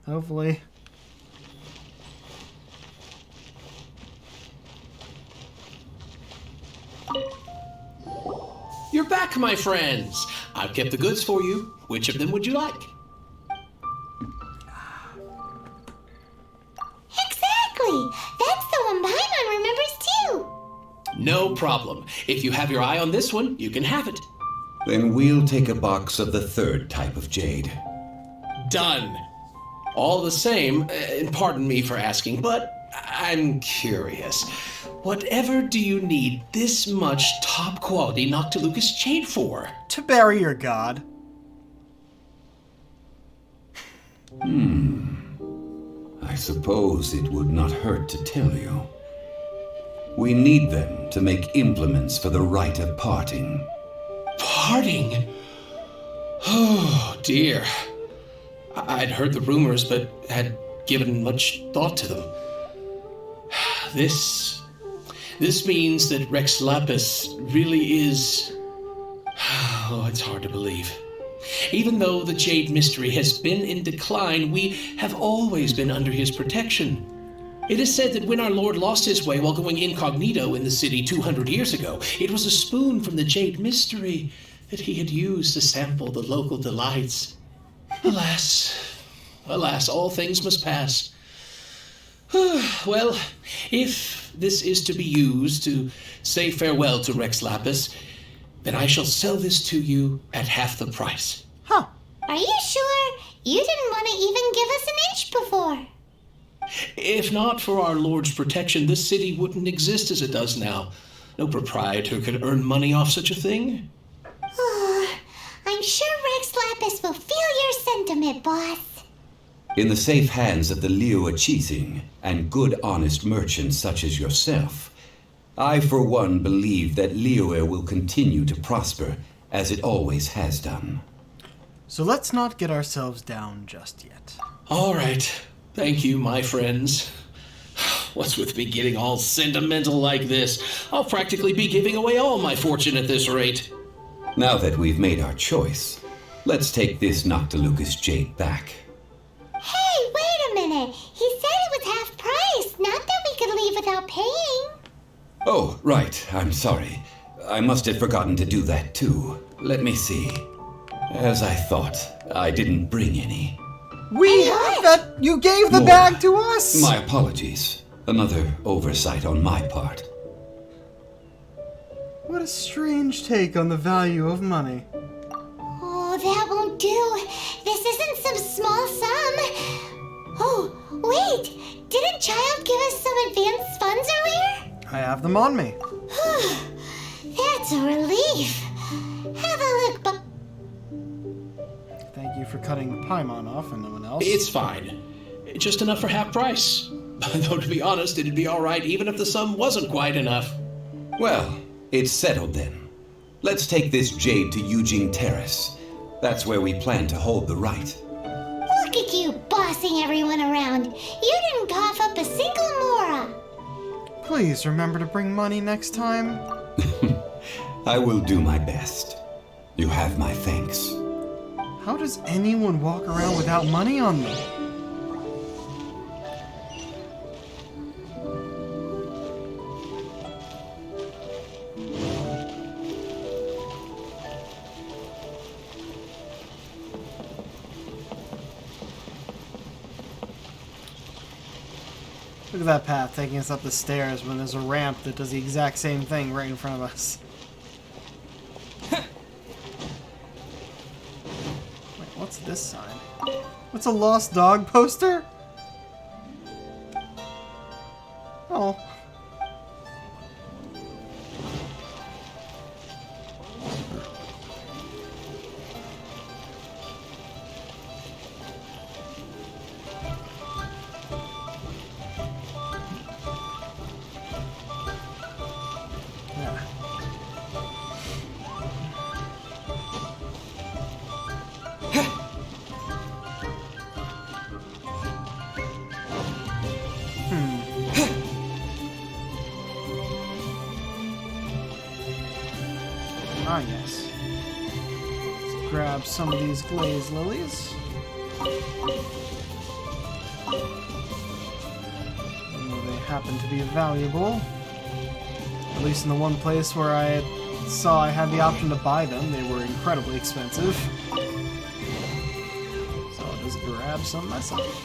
Hopefully. You're back, my friends. I've kept the goods for you. Which of them would you like? Exactly! That's the one Paimon remembers too! No problem. If you have your eye on this one, you can have it. Then we'll take a box of the third type of jade. Done. All the same, and pardon me for asking, but I'm curious. Whatever do you need this much top quality Noctilucous jade for? To bury your god. I suppose it would not hurt to tell you. We need them to make implements for the rite of parting. Parting? Oh, dear. I'd heard the rumors, but had given much thought to them. This means that Rex Lapis really is... Oh, it's hard to believe. Even though the Jade Mystery has been in decline, we have always been under his protection. It is said that when our Lord lost his way while going incognito in the city 200 years ago, it was a spoon from the Jade Mystery that he had used to sample the local delights. Alas, all things must pass. Well, if this is to be used to say farewell to Rex Lapis, then I shall sell this to you at half the price. Huh. Are you sure? You didn't want to even give us an inch before. If not for our Lord's protection, this city wouldn't exist as it does now. No proprietor could earn money off such a thing. I'm sure Rex Lapis will feel your sentiment, boss. In the safe hands of the Liyue Qixing and good honest merchants such as yourself, I for one believe that Liyue will continue to prosper as it always has done. So let's not get ourselves down just yet. All right. Thank you, my friends. What's with me getting all sentimental like this? I'll practically be giving away all my fortune at this rate. Now that we've made our choice, let's take this Noctilucous jade back. Hey, wait a minute. He said it was half price, not that we could leave without paying. Oh, right. I'm sorry. I must have forgotten to do that too. Let me see. As I thought, I didn't bring any. We have that! You gave the More. bag to us! My apologies. Another oversight on my part. What a strange take on the value of money. Oh, that won't do. This isn't some small sum. Oh, wait. Didn't Child give us some advanced funds earlier? I have them on me. That's a relief. Have a look, but Thank you for cutting the Paimon off and no one else. It's fine. Just enough for half price. Though, to be honest, it'd be all right even if the sum wasn't quite enough. Well, it's settled then. Let's take this jade to Yujing Terrace. That's where we plan to hold the rite. look at you bossing everyone around. You didn't cough up a single mora. Please remember to bring money next time. I will do my best. You have my thanks. How does anyone walk around without money on them? Look at that path taking us up the stairs when there's a ramp that does the exact same thing right in front of us. Wait, what's this sign? What's a lost dog poster? Oh. Yeah. Ah, yes. Let's grab some of these glazed lilies. They happen to be valuable. At least in the one place where I saw I had the option to buy them, they were incredibly expensive. So I'll just grab some myself.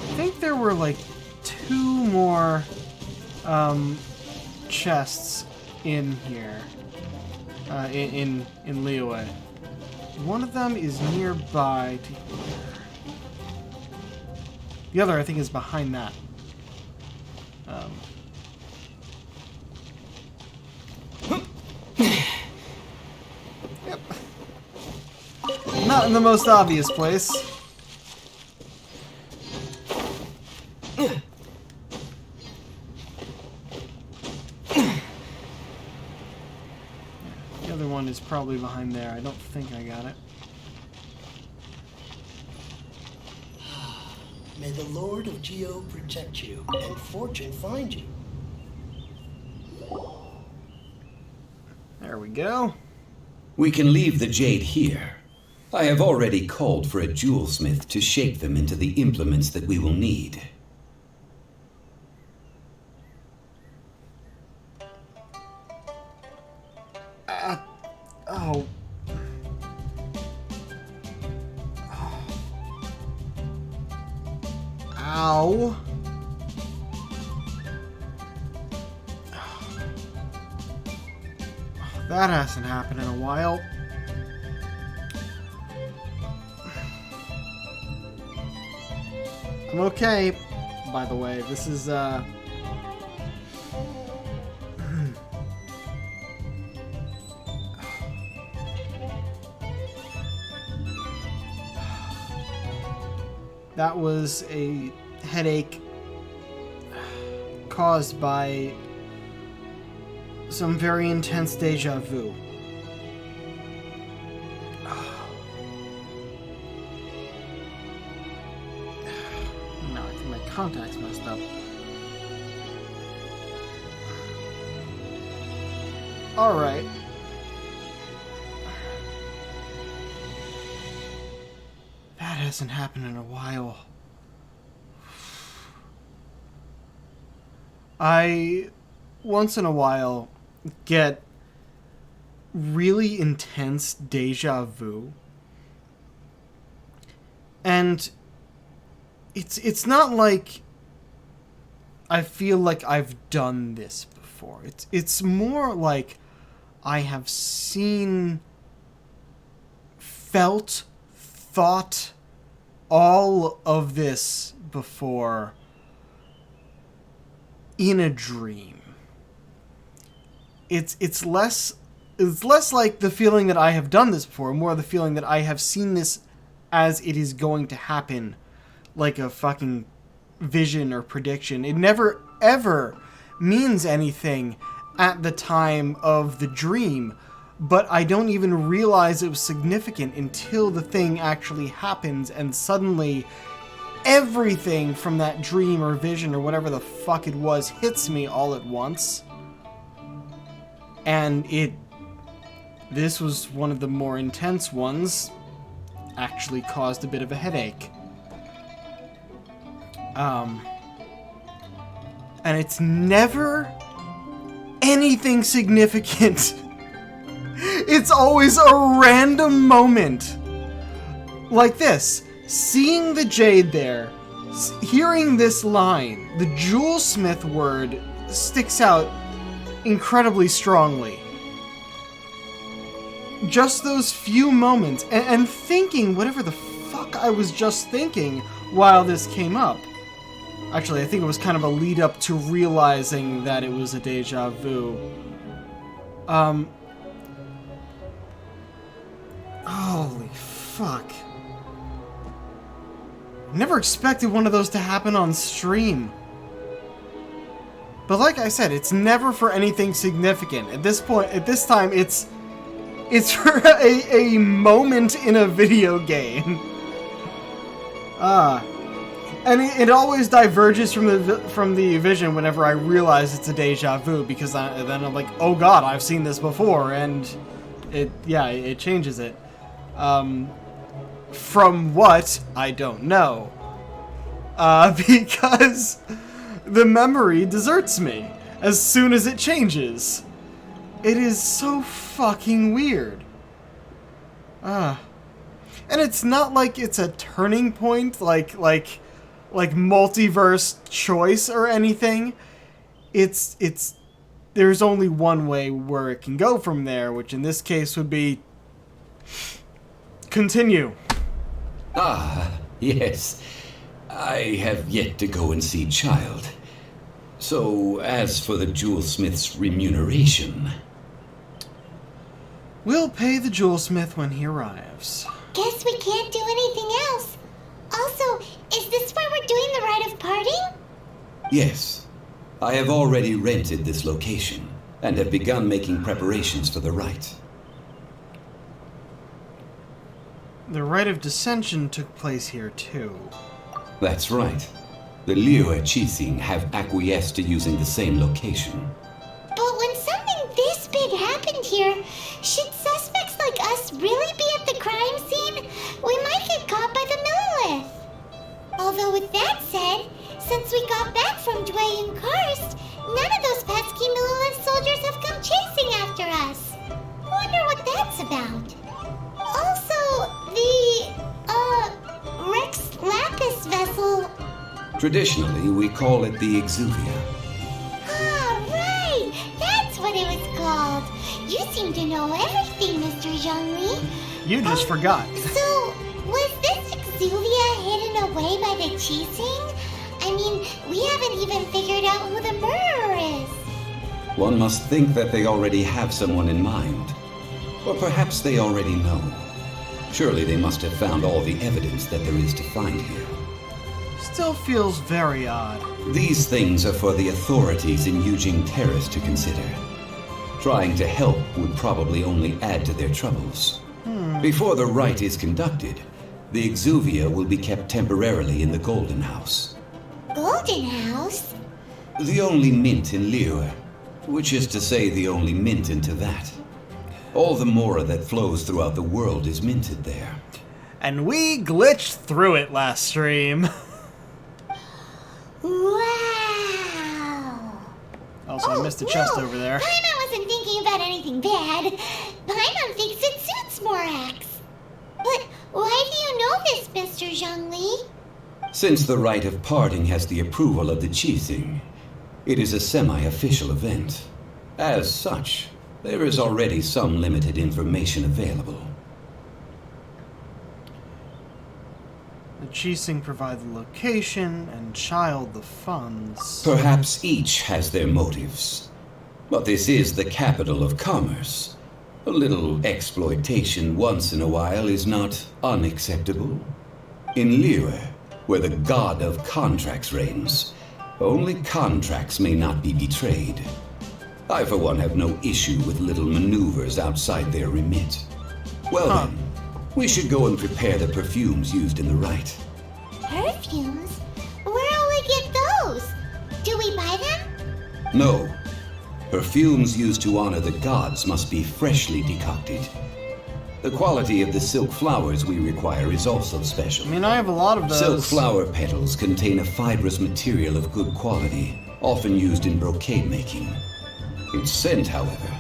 I think there were like 2 more chests in here, in Liyue. One of them is nearby to here. The other, I think, is behind that. Not in the most obvious place. The other one is probably behind there. I don't think I got it. May the Lord of Geo protect you and fortune find you. There we go. We can leave the jade here. I have already called for a jewelsmith to shape them into the implements that we will need. Oh. Ow. That hasn't happened in a while. I'm okay, by the way. This is, that was a headache caused by some very intense deja vu. No, I think my contact's messed up. Alright. That hasn't happened in a while. I, once in a while, get really intense deja vu. And it's not like I feel like I've done this before. It's more like I have seen, felt, thought all of this before in a dream. It's less like the feeling that I have done this before, more the feeling that I have seen this as it is going to happen, like a fucking vision or prediction. It never ever means anything at the time of the dream, but I don't even realize it was significant until the thing actually happens, and suddenly everything from that dream or vision or whatever the fuck it was hits me all at once. And this was one of the more intense ones, actually caused a bit of a headache. And it's never anything significant. It's always a random moment. Like this. Seeing the jade there, hearing this line, the jewelsmith word sticks out incredibly strongly. Just those few moments, and thinking whatever the fuck I was just thinking while this came up. Actually, I think it was kind of a lead up to realizing that it was a deja vu. Holy fuck. Never expected one of those to happen on stream. But like I said, it's never for anything significant. At this time, it's for a moment in a video game. And it always diverges from the vision whenever I realize it's a deja vu, because then I'm like, oh god, I've seen this before, and it changes it. From what, I don't know. Because the memory deserts me as soon as it changes. It is so fucking weird. And it's not like it's a turning point, like multiverse choice or anything. There's only one way where it can go from there, which in this case would be continue. Ah, yes. I have yet to go and see Child. So, as for the jewelsmith's remuneration... We'll pay the jewelsmith when he arrives. guess we can't do anything else. Also, is this where we're doing the rite of parting? Yes. I have already rented this location and have begun making preparations for the rite. The rite of dissension took place here too. That's right. The Liyue Qixing have acquiesced to using the same location. But when something this big happened here, should suspects like us really be at the crime scene? We might get caught by the Millilith. Although with that said, since we got back from Dway and Karst, none of those pesky Millilith soldiers have come chasing after us. Wonder what that's about. Also, the, Rex Lapis vessel. Traditionally, we call it the Exuvia. Ah, right! That's what it was called. You seem to know everything, Mr. Zhongli. You just forgot. So, was this Exuvia hidden away by the Qixing? I mean, we haven't even figured out who the murderer is. One must think that they already have someone in mind. Or perhaps they already know. Surely they must have found all the evidence that there is to find here. Still feels very odd. These things are for the authorities in Yujing Terrace to consider. Trying to help would probably only add to their troubles. Before the rite is conducted, the Exuvia will be kept temporarily in the Golden House. Golden House? The only mint in Liyue, which is to say the only mint into that. All the mora that flows throughout the world is minted there. And we glitched through it last stream. Wow! Also, I missed a chest over there. Paimon wasn't thinking about anything bad. Paimon thinks it suits Morax. But why do you know this, Mr. Zhongli? Since the rite of parting has the approval of the Qixing, it is a semi-official event. As such, there is already some limited information available. The Qixing provide the location, and Child the funds. Perhaps each has their motives. But this is the capital of commerce. A little exploitation once in a while is not unacceptable. In Liyue, where the god of contracts reigns, only contracts may not be betrayed. I, for one, have no issue with little maneuvers outside their remit. Well then, we should go and prepare the perfumes used in the rite. Perfumes? Where'll we get those? Do we buy them? No. Perfumes used to honor the gods must be freshly decocted. The quality of the silk flowers we require is also special. I mean, I have a lot of those. Silk flower petals contain a fibrous material of good quality, often used in brocade making. Its scent, however,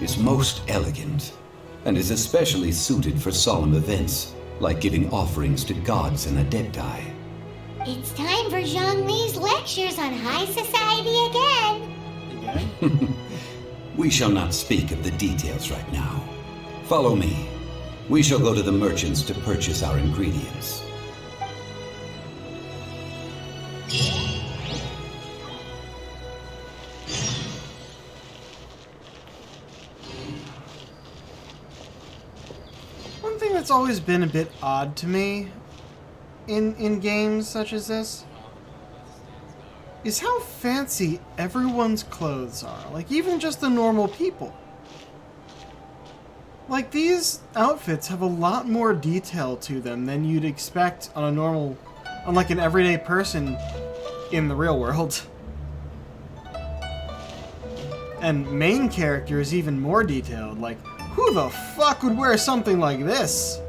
is most elegant, and is especially suited for solemn events, like giving offerings to gods and adepti. It's time for Zhongli's lectures on high society again. We shall not speak of the details right now. Follow me. We shall go to the merchants to purchase our ingredients. One thing that's always been a bit odd to me in games such as this is how fancy everyone's clothes are. Like, even just the normal people. Like, these outfits have a lot more detail to them than you'd expect on a normal, on like an everyday person in the real world. And main character is even more detailed. Like, who the fuck would wear something like this?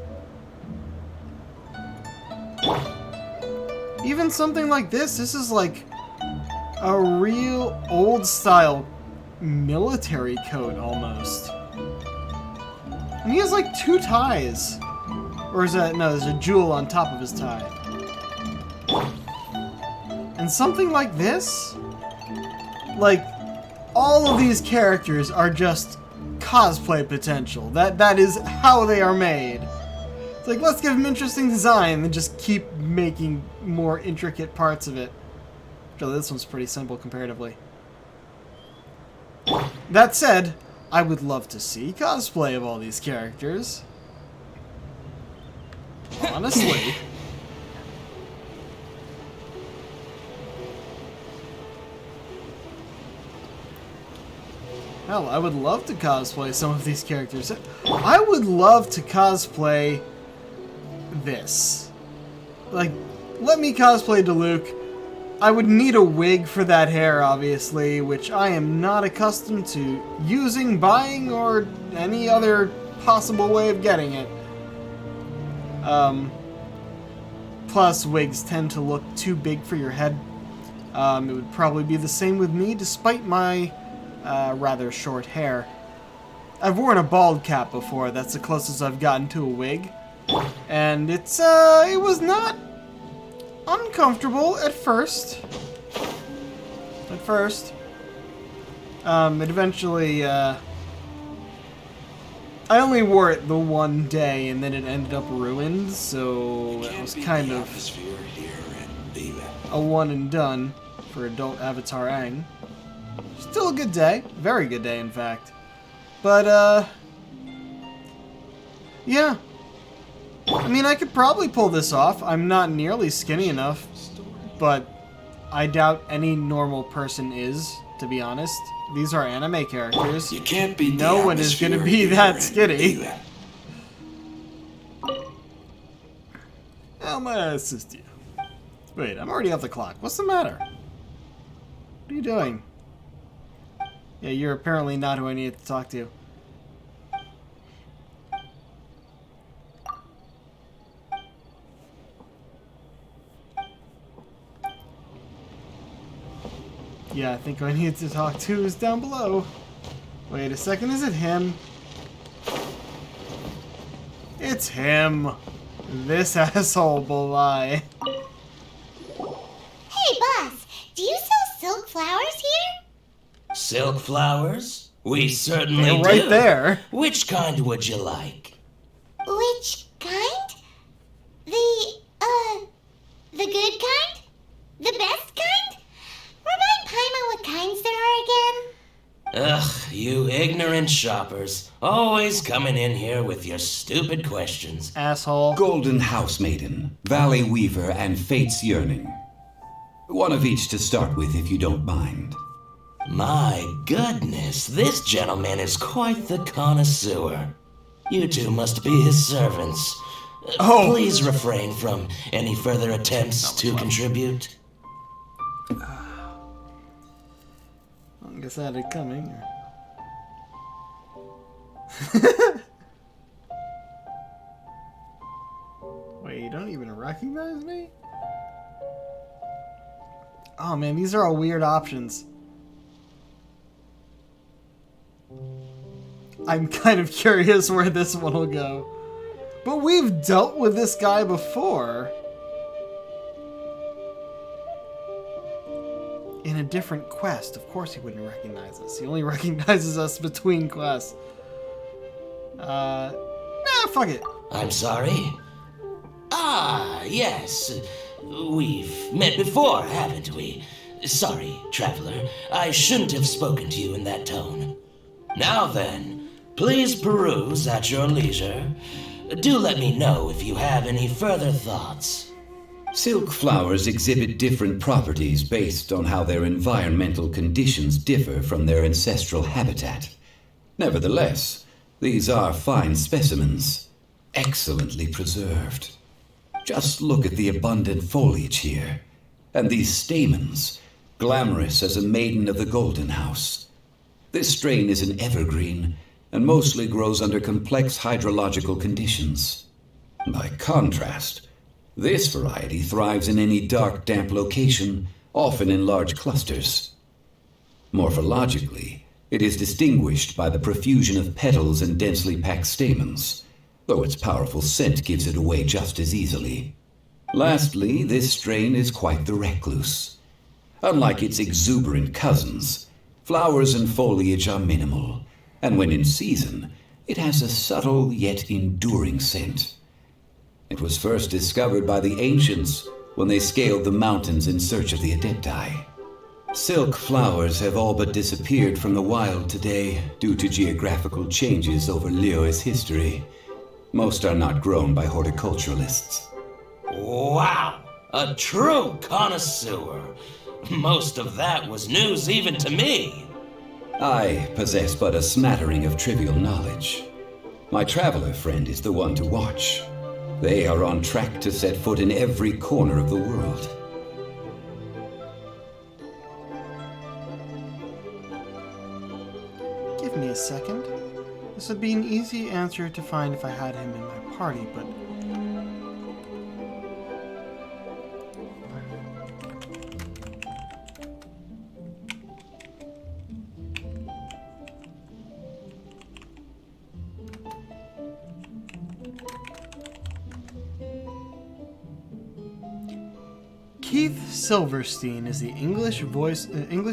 Even something like this is like a real old style military coat almost. And he has like 2 ties. Or is that, no, there's a jewel on top of his tie. And something like this? Like, all of these characters are just cosplay potential. That is how they are made. It's like, let's give them interesting design and just keep making more intricate parts of it. Although this one's pretty simple comparatively. That said, I would love to see cosplay of all these characters. honestly. Hell, I would love to cosplay some of these characters. I would love to cosplay this. Like, let me cosplay Diluc. I would need a wig for that hair, obviously, which I am not accustomed to using, buying, or any other possible way of getting it. Plus, wigs tend to look too big for your head. It would probably be the same with me, despite my rather short hair. I've worn a bald cap before. That's the closest I've gotten to a wig. And it was not uncomfortable at first. It eventually, I only wore it the one day, and then it ended up ruined, so it was kind of a one and done for adult Avatar Aang. Still a good day. Very good day, in fact. But, yeah. I mean, I could probably pull this off. I'm not nearly skinny enough, but I doubt any normal person is, to be honest. These are anime characters. You can't be. No one is going to be that skinny. How may I assist you? Wait, I'm already off the clock. What's the matter? What are you doing? Yeah, you're apparently not who I need to talk to. Yeah, I think who I need to talk to is down below. Wait a second, is it him? It's him. This asshole will lie. Hey, boss, do you sell silk flowers here? Silk flowers? We certainly They're do. right there. Which kind would you like? Which kind? The good kind? The best kind? Remind Paimon what kinds there are again? Ugh, you ignorant shoppers. Always coming in here with your stupid questions. Asshole. Golden Housemaiden, Valley Weaver, and Fate's Yearning. One of each to start with, if you don't mind. My goodness, this gentleman is quite the connoisseur. You two must be his servants. Oh. Please refrain from any further attempts to contribute. I guess I had it coming. Wait, you don't even recognize me? Oh man, these are all weird options. I'm kind of curious where this one will go. But we've dealt with this guy before. In a different quest. Of course he wouldn't recognize us. He only recognizes us between quests. Nah, fuck it. I'm sorry? Ah, yes. We've met before, haven't we? Sorry, traveler. I shouldn't have spoken to you in that tone. Now then, please peruse at your leisure. Do let me know if you have any further thoughts. Silk flowers exhibit different properties based on how their environmental conditions differ from their ancestral habitat. Nevertheless, these are fine specimens, excellently preserved. Just look at the abundant foliage here, and these stamens, glamorous as a maiden of the Golden House. This strain is an evergreen, and mostly grows under complex hydrological conditions. By contrast, this variety thrives in any dark, damp location, often in large clusters. Morphologically, it is distinguished by the profusion of petals and densely packed stamens, though its powerful scent gives it away just as easily. Lastly, this strain is quite the recluse. Unlike its exuberant cousins, flowers and foliage are minimal, and when in season, it has a subtle yet enduring scent. It was first discovered by the ancients when they scaled the mountains in search of the Adepti. Silk flowers have all but disappeared from the wild today due to geographical changes over Liyue's history. Most are not grown by horticulturalists. Wow, a true connoisseur. Most of that was news even to me. I possess but a smattering of trivial knowledge. My traveler friend is the one to watch. They are on track to set foot in every corner of the world. Give me a second. This would be an easy answer to find if I had him in my party, but... Keith Silverstein is the English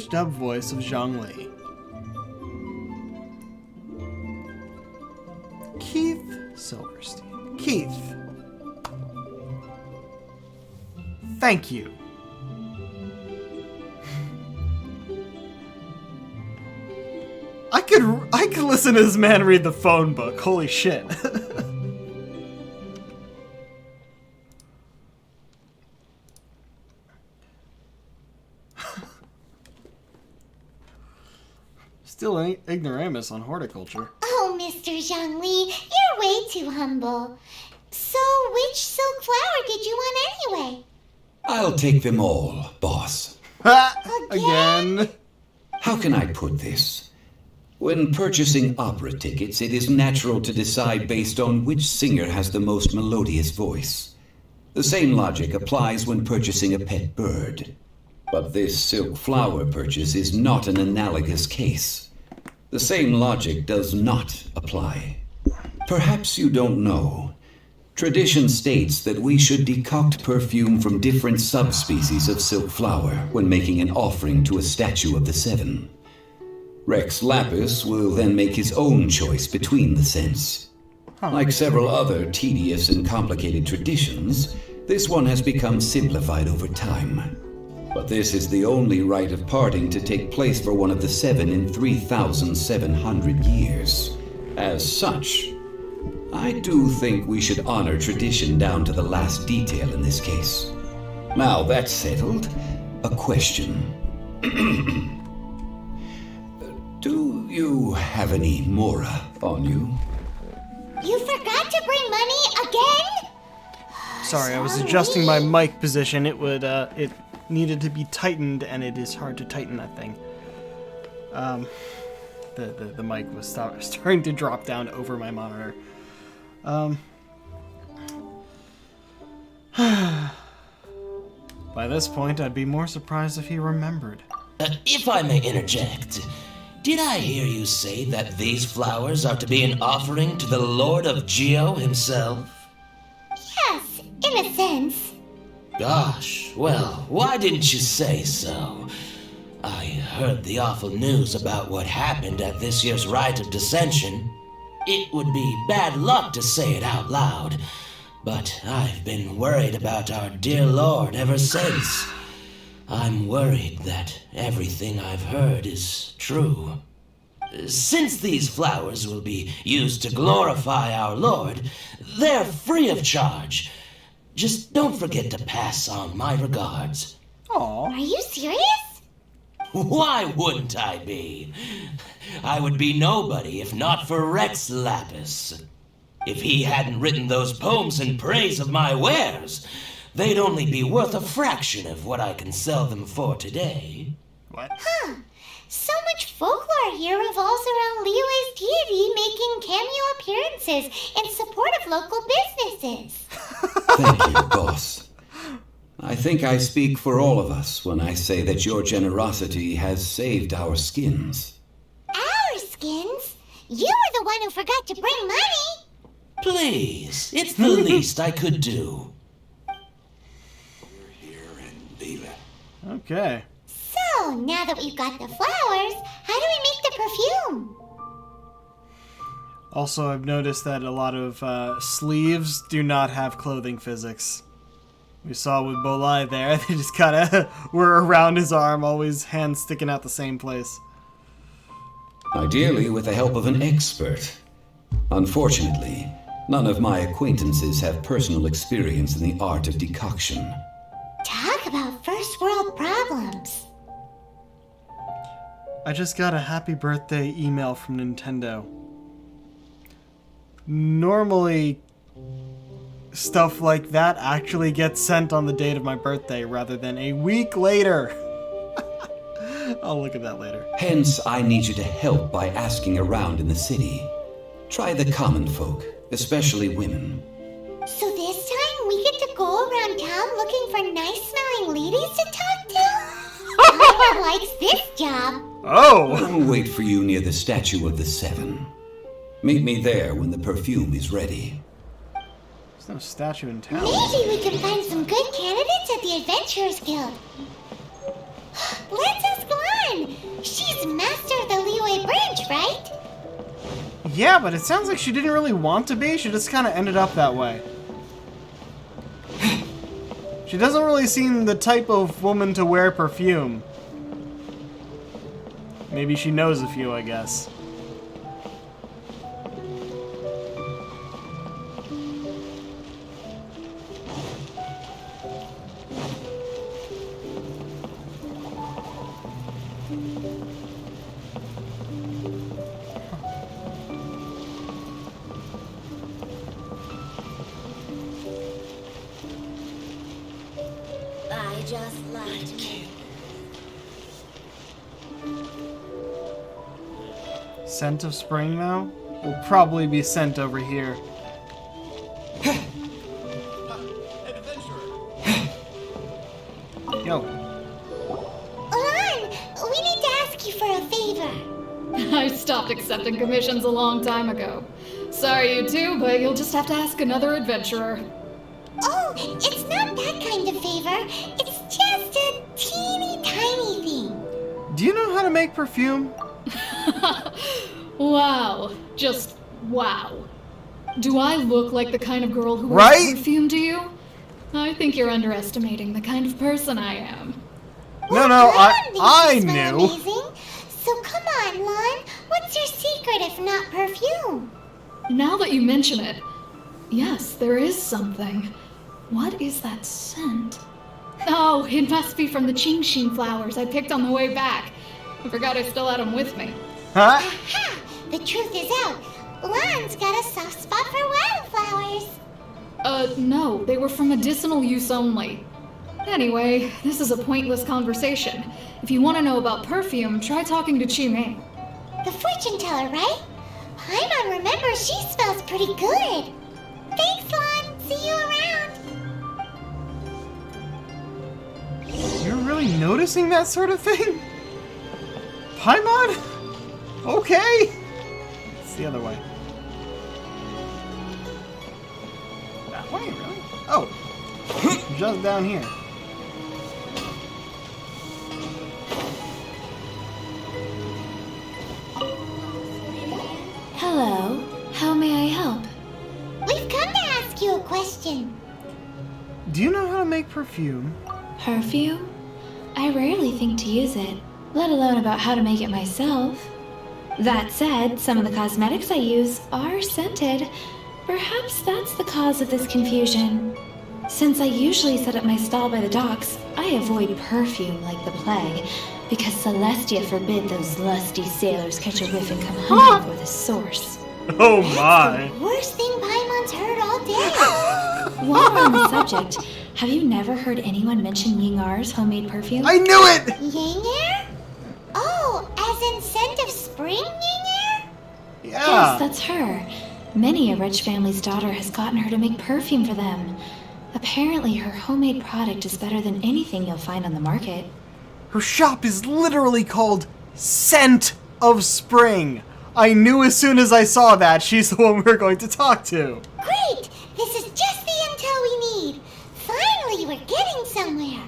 dub voice of Zhongli. Keith Silverstein. Keith. Thank you. I could listen to this man read the phone book. Holy shit. Still ignoramus on horticulture. Oh, Mr. Zhongli, you're way too humble. So, which silk flower did you want anyway? I'll take them all, boss. Again? How can I put this? When purchasing opera tickets, it is natural to decide based on which singer has the most melodious voice. The same logic applies when purchasing a pet bird. But this silk flower purchase is not an analogous case. The same logic does not apply. Perhaps you don't know. Tradition states that we should decoct perfume from different subspecies of silk flower when making an offering to a statue of the seven. Rex Lapis will then make his own choice between the scents. Like several other tedious and complicated traditions, this one has become simplified over time. But this is the only rite of parting to take place for one of the seven in 3,700 years. As such, I do think we should honor tradition down to the last detail in this case. Now that's settled, a question. Do you have any Mora on you? You forgot to bring money again? Sorry, I was adjusting my mic position. It needed to be tightened, and it is hard to tighten that thing. The mic was starting to drop down over my monitor. By this point, I'd be more surprised if he remembered. If I may interject, did I hear you say that these flowers are to be an offering to the Lord of Geo himself? Yes, in a sense. Gosh, well, why didn't you say so? I heard the awful news about what happened at this year's Rite of Dissension. It would be bad luck to say it out loud, but I've been worried about our dear Lord ever since. I'm worried that everything I've heard is true. Since these flowers will be used to glorify our Lord, they're free of charge. Just don't forget to pass on my regards. Aww. Are you serious? Why wouldn't I be? I would be nobody if not for Rex Lapis. If he hadn't written those poems in praise of my wares, they'd only be worth a fraction of what I can sell them for today. What? Huh. So much folklore here revolves around Liyue's deity making cameo appearances in support of local businesses. Thank you, boss. I think I speak for all of us when I say that your generosity has saved our skins. Our skins? You were the one who forgot to bring money. Please, it's the least I could do. Okay. So, now that we've got the flowers, how do we make the perfume? Also, I've noticed that a lot of sleeves do not have clothing physics. We saw with Bolai there, they just kind of were around his arm, always hands sticking out the same place. Ideally with the help of an expert. Unfortunately, None of my acquaintances have personal experience in the art of decoction. Talk about first world problems. I just got a happy birthday email from Nintendo. Normally, stuff like that actually gets sent on the date of my birthday rather than a week later. I'll look at that later. Hence, I need you to help by asking around in the city. Try the common folk, especially women. So this time we get to go around town looking for nice-smelling ladies to talk to? Paimon likes this job. Oh! I'll wait for you near the statue of the Seven. Meet me there when the perfume is ready. There's no statue in town. Maybe we can find some good candidates at the Adventurers Guild. Let's ask Lan. She's master of the Liyue branch, right? Yeah, but it sounds like she didn't really want to be. She just kind of ended up that way. She doesn't really seem the type of woman to wear perfume. Maybe she knows a few, I guess. I just like Scent of spring now? Will probably be sent over here. Yo. Lan, we need to ask you for a favor. I stopped accepting commissions a long time ago. Sorry, you two, but you'll just have to ask another adventurer. Oh, it's not that kind of favor. It's just a teeny tiny thing. Do you know how to make perfume? Wow. Just wow. Do I look like the kind of girl who Right? wears perfume to you? I think you're underestimating the kind of person I am. No, I knew. Amazing. So come on, Lan. What's your secret if not perfume? Now that you mention it, yes, there is something. What is that scent? Oh, it must be from the Genshin flowers I picked on the way back. I forgot I still had them with me. Huh? Aha! The truth is out. Lan's got a soft spot for wildflowers. No, they were for medicinal use only. Anyway, this is a pointless conversation. If you want to know about perfume, try talking to Chi-Ming. The fortune teller, right? Paimon remembers she smells pretty good. Thanks, Lan. See you around. You're really noticing that sort of thing? Paimon? Okay. It's the other way. That way, really? Oh. Just down here. Hello, how may I help? We've come to ask you a question. Do you know how to make perfume? Perfume? I rarely think to use it, let alone about how to make it myself. That said, some of the cosmetics I use are scented. Perhaps that's the cause of this confusion. Since I usually set up my stall by the docks, I avoid perfume like the plague, because Celestia forbid those lusty sailors catch a whiff and come hunting for the source. Oh my. Worst thing Paimon's heard all day. While we're on the subject, have you never heard anyone mention Yingar's homemade perfume? I knew it! Yinger? Oh, as in scent of spring, Yinger? Yeah. Yes, that's her. Many a rich family's daughter has gotten her to make perfume for them. Apparently, her homemade product is better than anything you'll find on the market. Her shop is literally called Scent of Spring. I knew as soon as I saw that she's the one we were going to talk to. Great! This is just the intel we need. Finally, we're getting somewhere.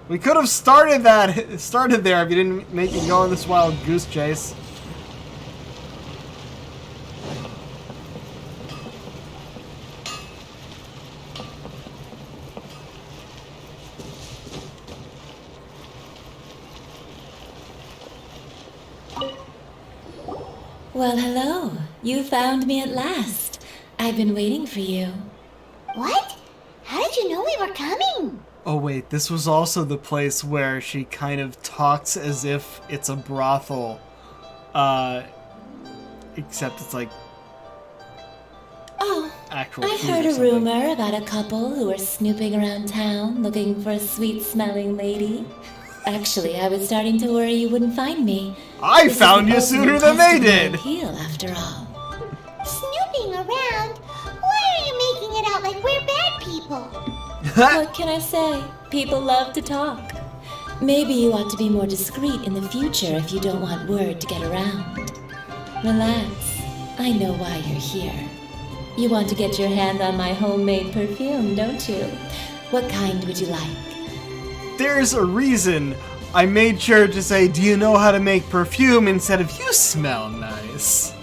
We could have started there if you didn't make it go on this wild goose chase. Well, hello. You found me at last. I've been waiting for you. What? How did you know we were coming? Oh wait, this was also the place where she kind of talks as if it's a brothel. Except it's like actual I food heard or a something. rumor about a couple who were snooping around town looking for a sweet-smelling lady. Actually, I was starting to worry you wouldn't find me. I This found you is the sooner ultimate than they test of my did! appeal, after all. Snooping around? Why are you making it out like we're bad people? What can I say? People love to talk. Maybe you ought to be more discreet in the future if you don't want word to get around. Relax. I know why you're here. You want to get your hand on my homemade perfume, don't you? What kind would you like? There's a reason I made sure to say, do you know how to make perfume instead of you smell nice.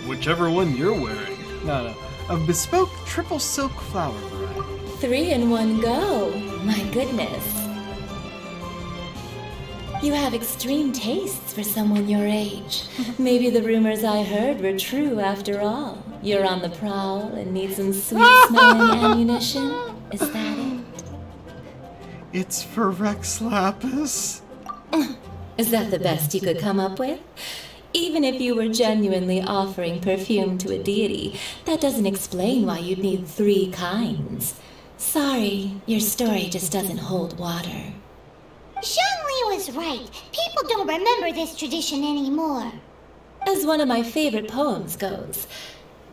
Whichever one you're wearing. No. A bespoke triple silk flower variety. 3 in one go. My goodness. You have extreme tastes for someone your age. Maybe the rumors I heard were true after all. You're on the prowl and need some sweet-smelling ammunition. Is that it? It's for Rex Lapis. Is that the best you could come up with? Even if you were genuinely offering perfume to a deity, that doesn't explain why you'd need 3 kinds. Sorry, your story just doesn't hold water. Zhongli was right. People don't remember this tradition anymore. As one of my favorite poems goes,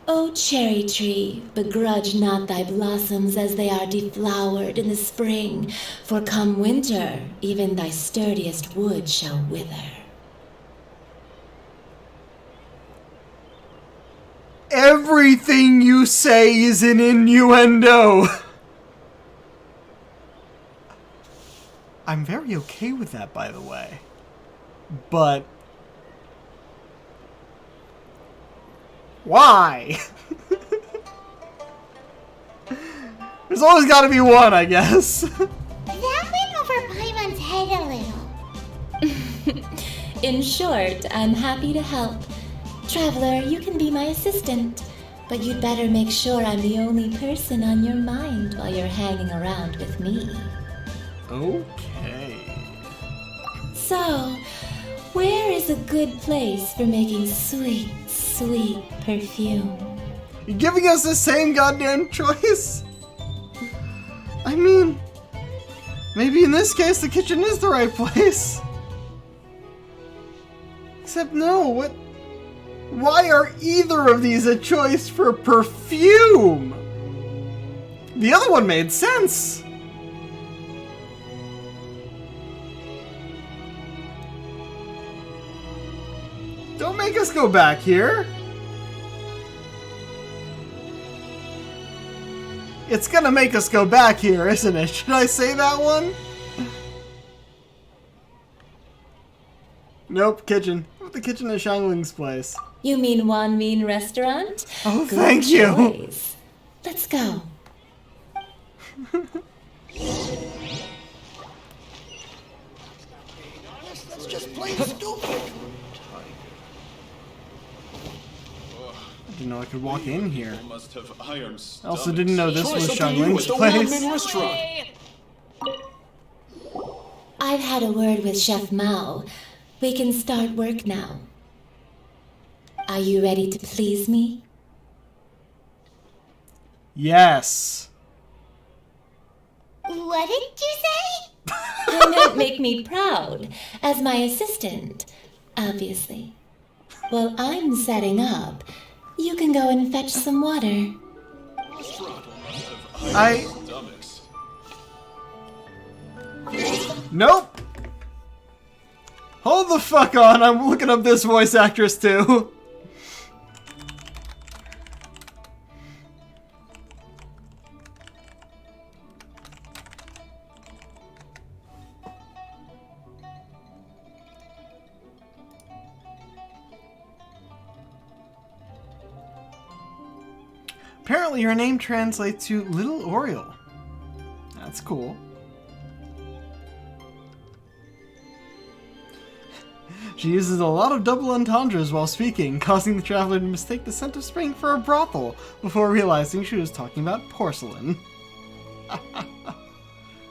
O cherry tree, begrudge not thy blossoms as they are deflowered in the spring, for come winter, even thy sturdiest wood shall wither. Everything you say is an innuendo. I'm very okay with that, by the way. But why? There's always got to be one, I guess. That went over Paimon's head a little. In short, I'm happy to help. Traveler, you can be my assistant, but you'd better make sure I'm the only person on your mind while you're hanging around with me. Okay. So, where is a good place for making sweet, sweet perfume? You giving us the same goddamn choice? I mean, maybe in this case the kitchen is the right place. Except no, what? Why are either of these a choice for perfume? The other one made sense. Don't make us go back here. It's gonna make us go back here, isn't it? Should I say that one? Nope, kitchen. The kitchen is Xiangling's place. You mean Wan Min Restaurant? Oh, Good thank you. choice. Let's go. That's just plain stupid. I didn't know I could walk in here. Must have iron I also didn't know this Try was something new Xiangling's at the Wan Min place. restaurant. I've had a word with Chef Mao. We can start work now. Are you ready to please me? Yes. What did you say? I meant make me proud, as my assistant, obviously. While I'm setting up, you can go and fetch some water. Nope. Hold the fuck on, I'm looking up this voice actress too. Apparently your name translates to Little Oriole. That's cool. She uses a lot of double entendres while speaking, causing the traveler to mistake the scent of spring for a brothel before realizing she was talking about porcelain.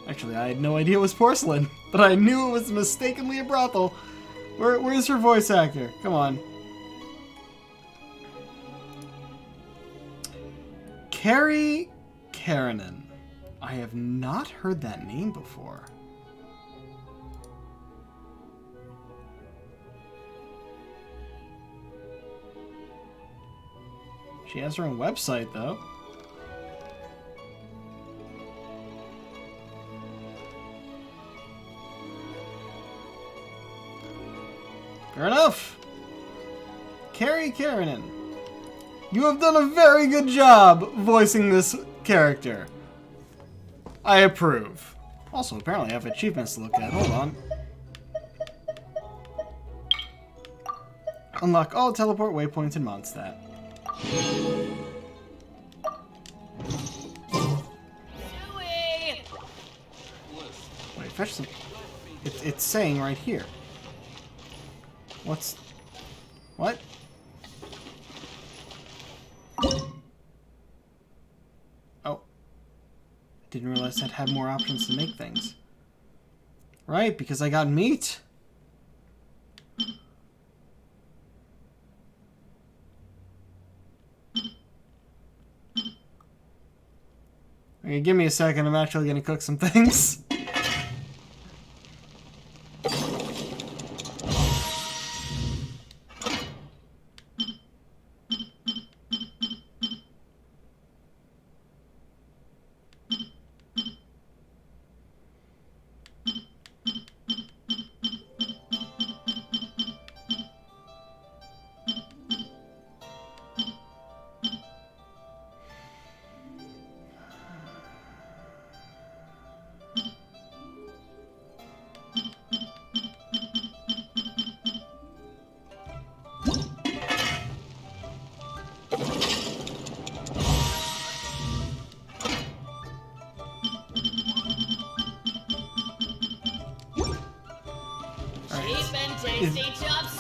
Actually, I had no idea it was porcelain, but I knew it was mistakenly a brothel. Where's her voice actor? Come on. Carrie Karanen. I have not heard that name before. She has her own website, though. Fair enough. Carrie Karanen. You have done a very good job voicing this character. I approve. Also, apparently I have achievements to look at. Hold on. Unlock all teleport waypoints in Mondstadt. Wait, fetch some... It's saying right here. What's... What? Oh. Didn't realize that had more options to make things. Right, because I got meat. Okay, give me a second, I'm actually gonna cook some things.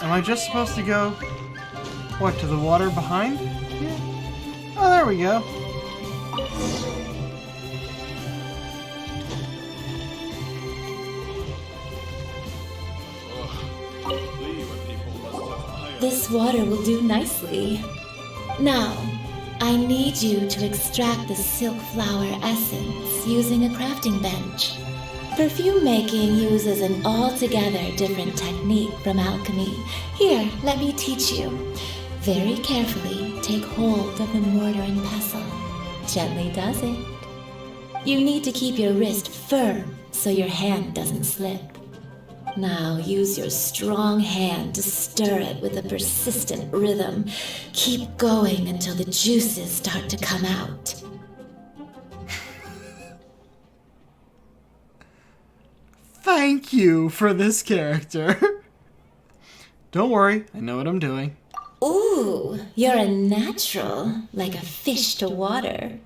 Am I just supposed to go, what, to the water behind? Yeah. Oh, there we go. This water will do nicely. Now, I need you to extract the silk flower essence using a crafting bench. Perfume making uses an altogether different technique from alchemy. Here, let me teach you. Very carefully, take hold of the mortar and pestle. Gently does it. You need to keep your wrist firm so your hand doesn't slip. Now use your strong hand to stir it with a persistent rhythm. Keep going until the juices start to come out. Thank you for this character. Don't worry, I know what I'm doing. Ooh, you're a natural, like a fish to water.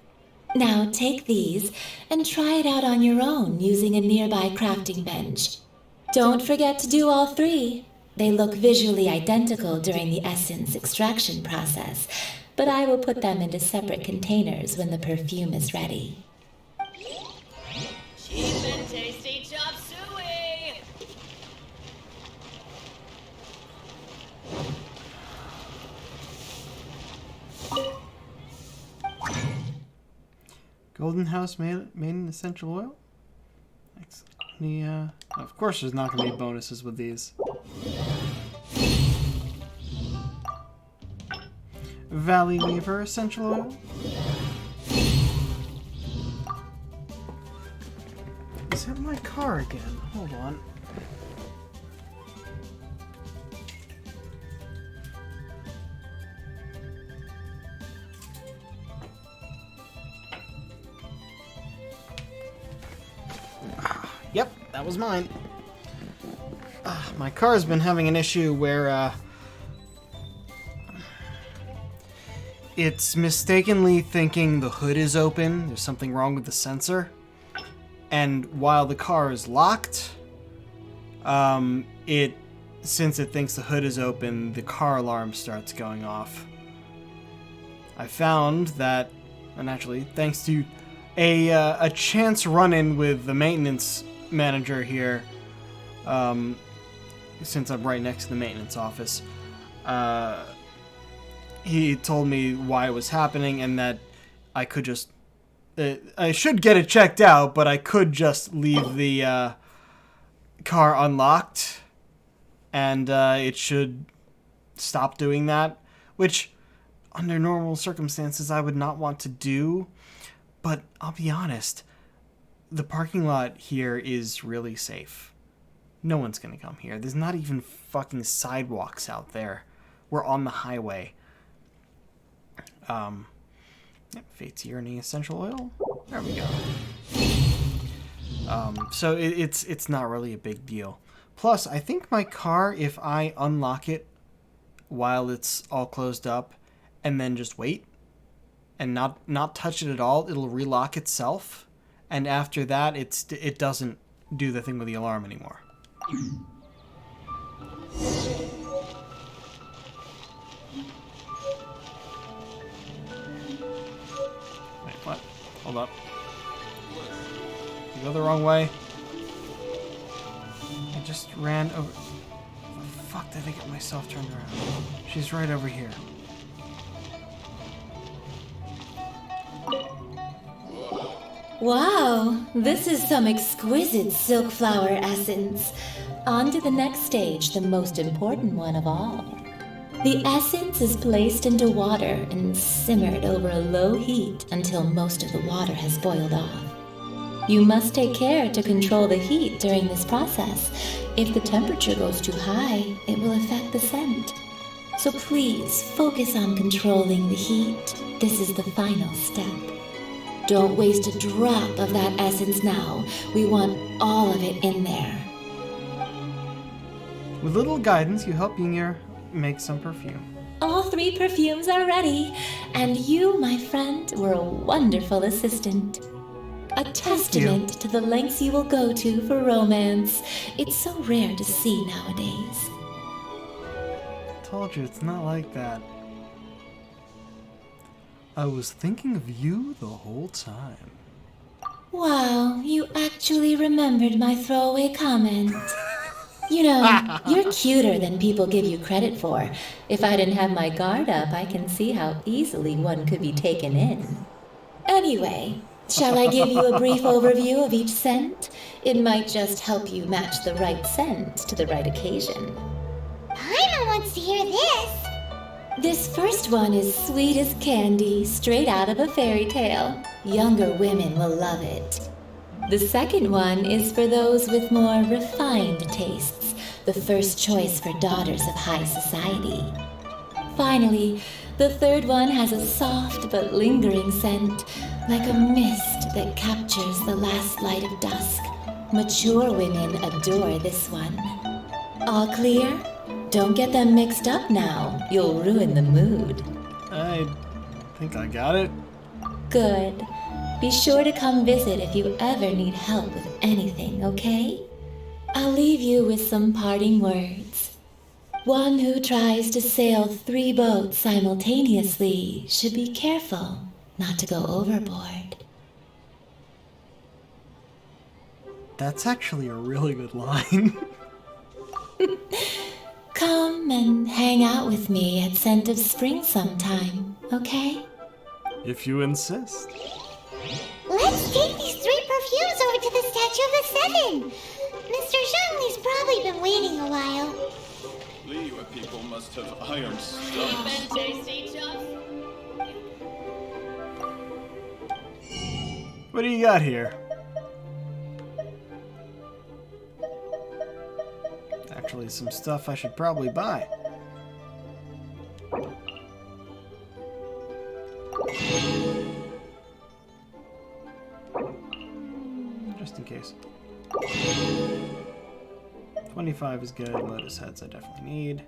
Now take these and try it out on your own using a nearby crafting bench. Don't forget to do all three. They look visually identical during the essence extraction process, but I will put them into separate containers when the perfume is ready. Cheap and tasty chop suey! Golden House Maiden Essential Oil? Of course there's not going to be bonuses with these. Valley Weaver Essential Oil? Is that my car again? Hold on. Yep, that was mine. My car's been having an issue where it's mistakenly thinking the hood is open. There's something wrong with the sensor. And while the car is locked, it since it thinks the hood is open, the car alarm starts going off. I found that, and actually, thanks to a chance run-in with the maintenance manager here, since I'm right next to the maintenance office, he told me why it was happening and that I could just... I should get it checked out, but I could just leave the car unlocked and it should stop doing that, which under normal circumstances I would not want to do. But I'll be honest, the parking lot here is really safe. No one's gonna come here. There's not even fucking sidewalks out there. We're on the highway. Fate's yearning essential oil. There we go. So it's not really a big deal. Plus, I think my car, if I unlock it while it's all closed up, and then just wait, and not touch it at all, it'll relock itself, and after that, it doesn't do the thing with the alarm anymore. Wait, what? Hold up. You go the wrong way. I just ran over... The fuck did I get myself turned around? She's right over here. Wow, this is some exquisite silk flower essence. On to the next stage, the most important one of all. The essence is placed into water and simmered over a low heat until most of the water has boiled off. You must take care to control the heat during this process. If the temperature goes too high, it will affect the scent. So please focus on controlling the heat. This is the final step. Don't waste a drop of that essence now. We want all of it in there. With little guidance, you help Ymir make some perfume. All 3 perfumes are ready, and you, my friend, were a wonderful assistant. A testament to the lengths you will go to for romance. It's so rare to see nowadays. Told you, it's not like that. I was thinking of you the whole time. Wow, you actually remembered my throwaway comment. You know, you're cuter than people give you credit for. If I didn't have my guard up, I can see how easily one could be taken in. Anyway, shall I give you a brief overview of each scent? It might just help you match the right scent to the right occasion. Paimon wants to hear this. This first one is sweet as candy, straight out of a fairy tale. Younger women will love it. The second one is for those with more refined tastes, the first choice for daughters of high society. Finally, the third one has a soft but lingering scent, like a mist that captures the last light of dusk. Mature women adore this one. All clear? Don't get them mixed up now. You'll ruin the mood. I think I got it. Good. Be sure to come visit if you ever need help with anything, okay? I'll leave you with some parting words. One who tries to sail 3 boats simultaneously should be careful not to go overboard. That's actually a really good line. Come and hang out with me at Scent of Spring sometime, okay? If you insist. Let's take these 3 perfumes over to the Statue of the Seven. Mr. Zhongli's probably been waiting a while. Liyue people must have iron You've stuff. been tasty, Chops? What do you got here? Actually, some stuff I should probably buy. Just in case. 25 is good. Lotus heads I definitely need.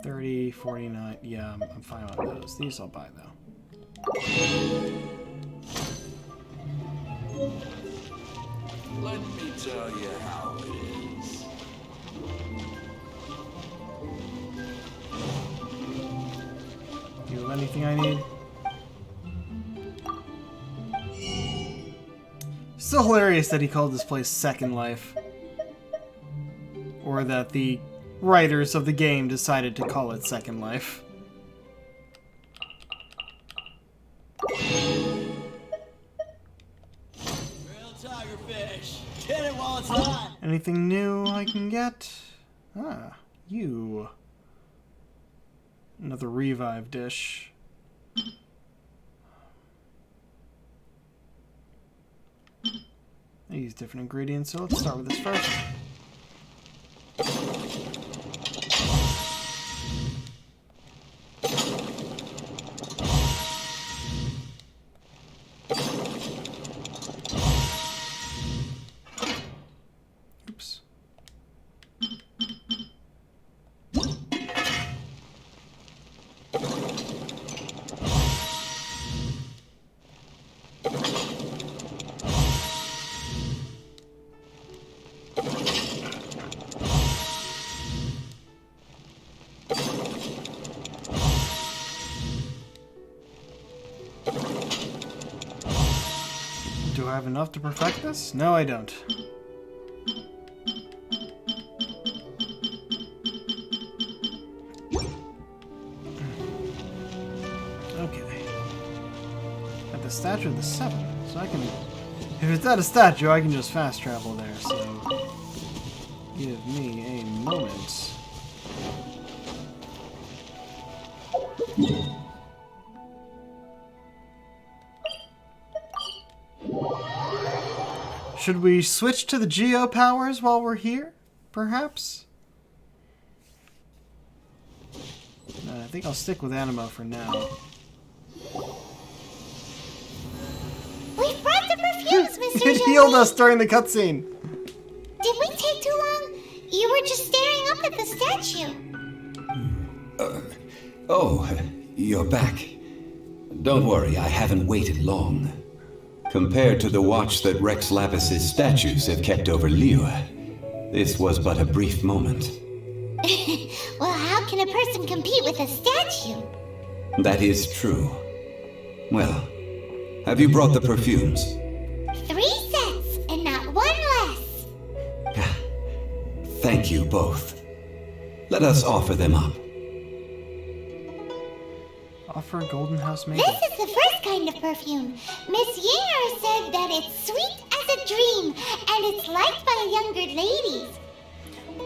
$30, $49. Yeah, I'm fine on those. These I'll buy though. show you how it is. Do you have anything I need? Still hilarious that he called this place Second Life. Or that the writers of the game decided to call it Second Life. Get it while it's hot. Anything new I can get? Ah, you. Another revive dish. I use different ingredients, so let's start with this first. Oops. Do I have enough to perfect this? No, I don't. Okay. At the statue of the Seven, so I can... If it's at a statue, I can just fast travel there, so... Give me a moment. Should we switch to the Geo powers while we're here? Perhaps? I think I'll stick with Animo for now. We brought the perfumes, Mr. It Joey. healed us during the cutscene. Did we take too long? You were just staring up at the statue. Oh, you're back. Don't worry, I haven't waited long. Compared to the watch that Rex Lapis's statues have kept over Liyue, this was but a brief moment. Well, how can a person compete with a statue? That is true. Well, have you brought the perfumes? 3 sets, and not one less. Thank you both. Let us offer them up. Offer Golden House Maiden. This is the first kind of perfume. Miss Yinger said that it's sweet as a dream, and it's liked by younger ladies.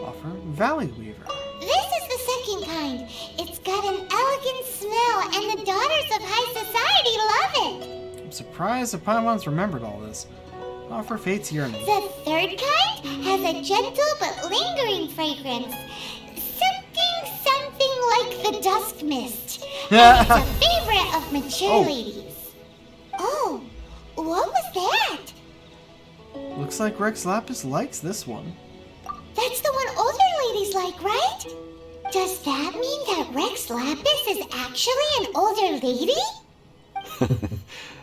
Offer Valley Weaver. This is the second kind. It's got an elegant smell, and the daughters of high society love it. I'm surprised the Paimons remembered all this. Offer Fate's Yearning. The third kind has a gentle but lingering fragrance. Something like the dusk mist. And it's a favorite of mature ladies. Oh, what was that? Looks like Rex Lapis likes this one. That's the one older ladies like, right? Does that mean that Rex Lapis is actually an older lady?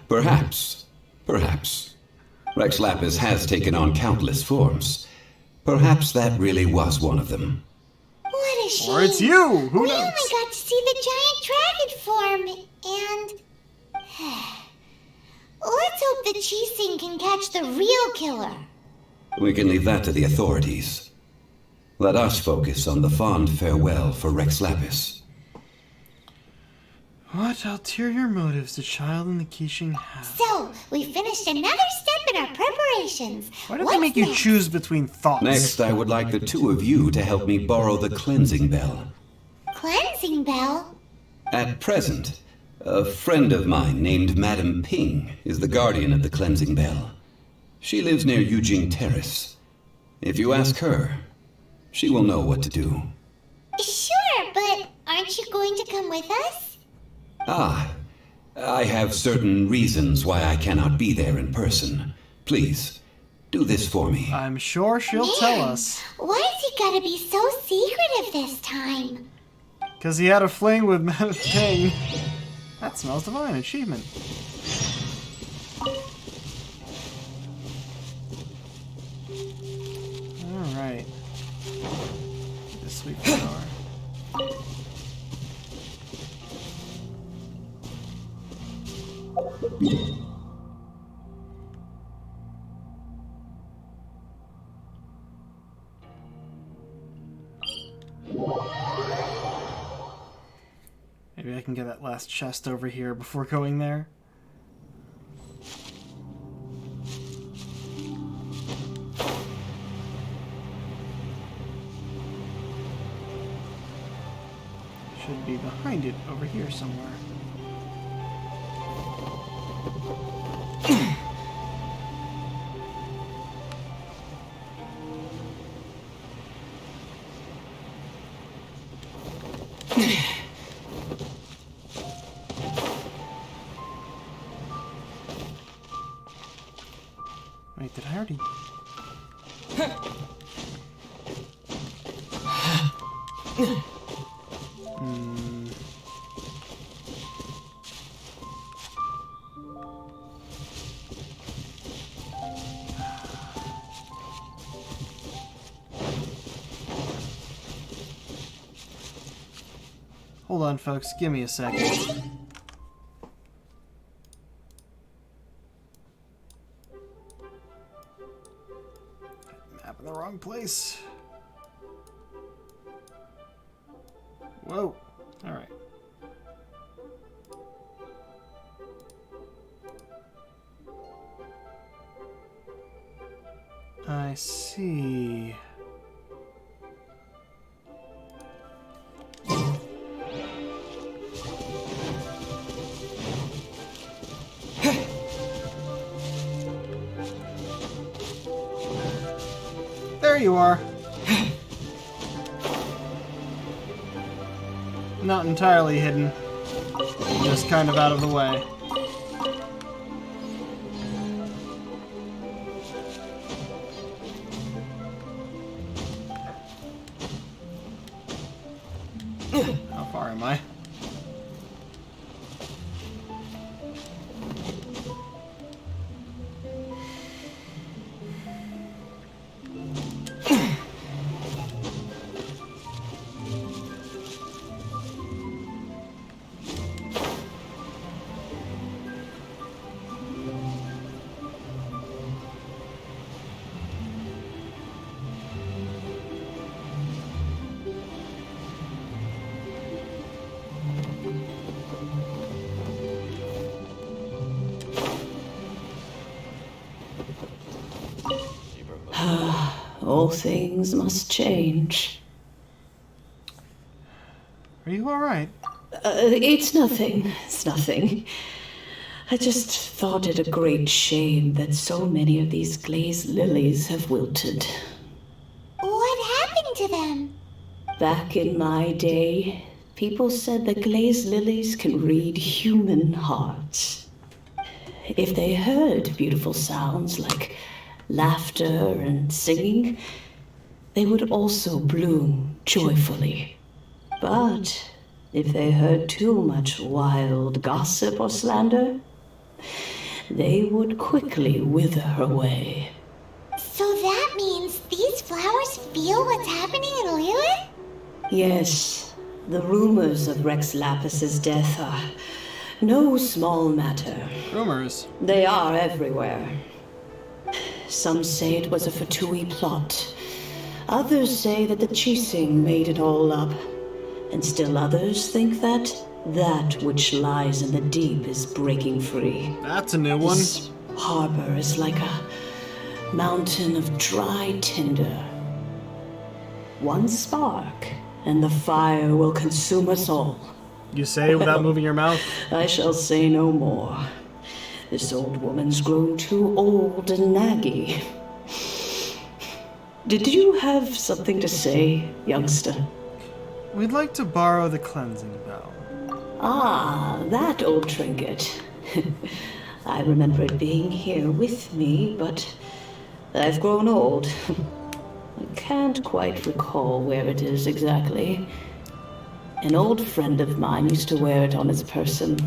Perhaps. Perhaps. Rex Lapis has taken on countless forms. Perhaps that really was one of them. What a shame. Or it's you! Who we knows? only got to see the giant dragon form, and... Let's hope the Chising can catch the real killer. We can leave that to the authorities. Let us focus on the fond farewell for Rex Lapis. What ulterior motives the child and the Qixing have? So, we finished another step in our preparations. Why don't they make you choose between thoughts? Next, I would like the two of you to help me borrow the cleansing bell. Cleansing bell? At present, a friend of mine named Madame Ping is the guardian of the cleansing bell. She lives near Yujing Terrace. If you ask her, she will know what to do. Sure, but aren't you going to come with us? Ah, I have certain reasons why I cannot be there in person. Please, do this for me. I'm sure she'll tell us. Why's he gotta be so secretive this time? Because he had a fling with Madame Ping. That smells divine. Achievement. Alright. The sweet flower. Maybe I can get that last chest over here before going there. Should be behind it over here somewhere. Wait, did I already... Hold on, folks. Give me a second. Map in the wrong place. Whoa. All right. I see. There you are. Not entirely hidden. Just kind of out of the way. How far am I? All things must change. Are you alright? It's nothing. It's nothing. I just thought it a great shame that so many of these glazed lilies have wilted. What happened to them? Back in my day, people said that glazed lilies can read human hearts. If they heard beautiful sounds like laughter and singing, they would also bloom joyfully. But if they heard too much wild gossip or slander, they would quickly wither away. So that means these flowers feel what's happening in Lilith? Yes, the rumors of Rex Lapis's death are no small matter. Rumors? They are everywhere. Some say it was a Fatui plot. Others say that the Chising made it all up. And still others think that that which lies in the deep is breaking free. That's a new one. This harbor is like a mountain of dry tinder. One spark, and the fire will consume us all. You say without moving your mouth? I shall say no more. This old woman's grown too old and naggy. Did you have something to say, youngster? We'd like to borrow the cleansing bell. Ah, that old trinket. I remember it being here with me, but I've grown old. I can't quite recall where it is exactly. An old friend of mine used to wear it on his person.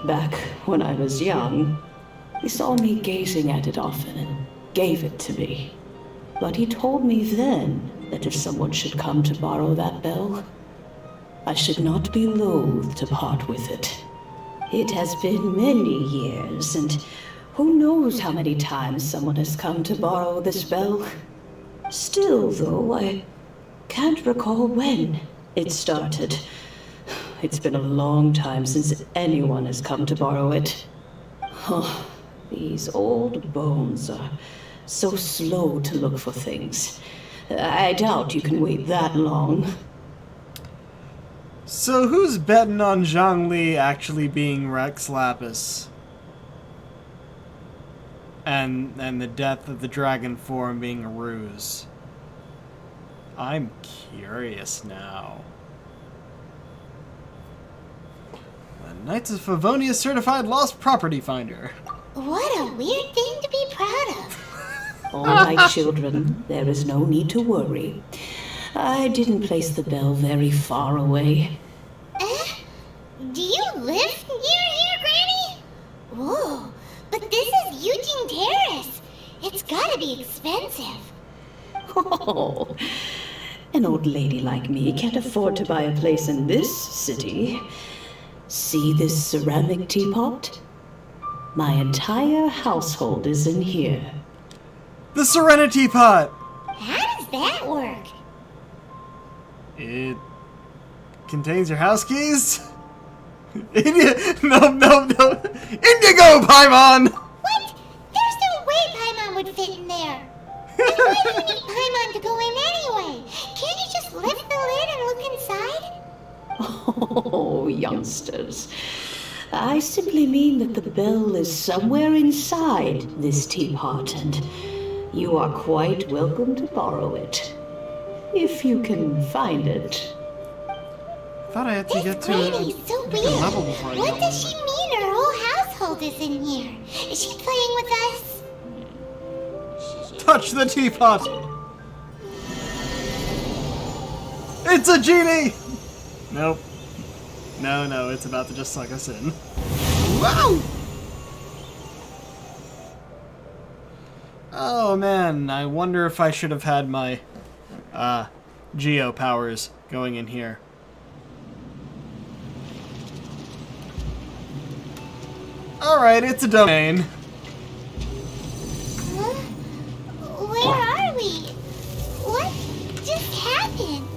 Back when I was young, he saw me gazing at it often and gave it to me. But he told me then that if someone should come to borrow that bell, I should not be loath to part with it. It has been many years, and who knows how many times someone has come to borrow this bell. Still, though, I can't recall when it started. It's been a long time since anyone has come to borrow it. Oh, these old bones are so slow to look for things. I doubt you can wait that long. So who's betting on Zhongli actually being Rex Lapis? And the death of the dragon form being a ruse? I'm curious now. The Knights of Favonius certified lost property finder. What a weird thing to be proud of. All right, children, there is no need to worry. I didn't place the bell very far away. Do you live near here, Granny? Whoa, but this is Eugene Terrace. It's gotta be expensive. Oh, an old lady like me can't afford to buy a place in this city. See this ceramic teapot? My entire household is in here. The Serenity Pot! How does that work? It contains your house keys? No. Indigo Paimon! What? There's no way Paimon would fit in there. And why do you need Paimon to go in anyway? Can't you just lift the lid and look inside? Oh, youngsters. I simply mean that the bell is somewhere inside this teapot, and you are quite welcome to borrow it. If you can find it. I thought I had to get to Granny's so a weird. level before I What go does on. she mean her whole household is in here? Is she playing with us? Touch the teapot! It's a genie! Nope. No, it's about to just suck us in. Wow! Oh man, I wonder if I should have had my Geo powers going in here. Alright, it's a domain. Where are we? What just happened?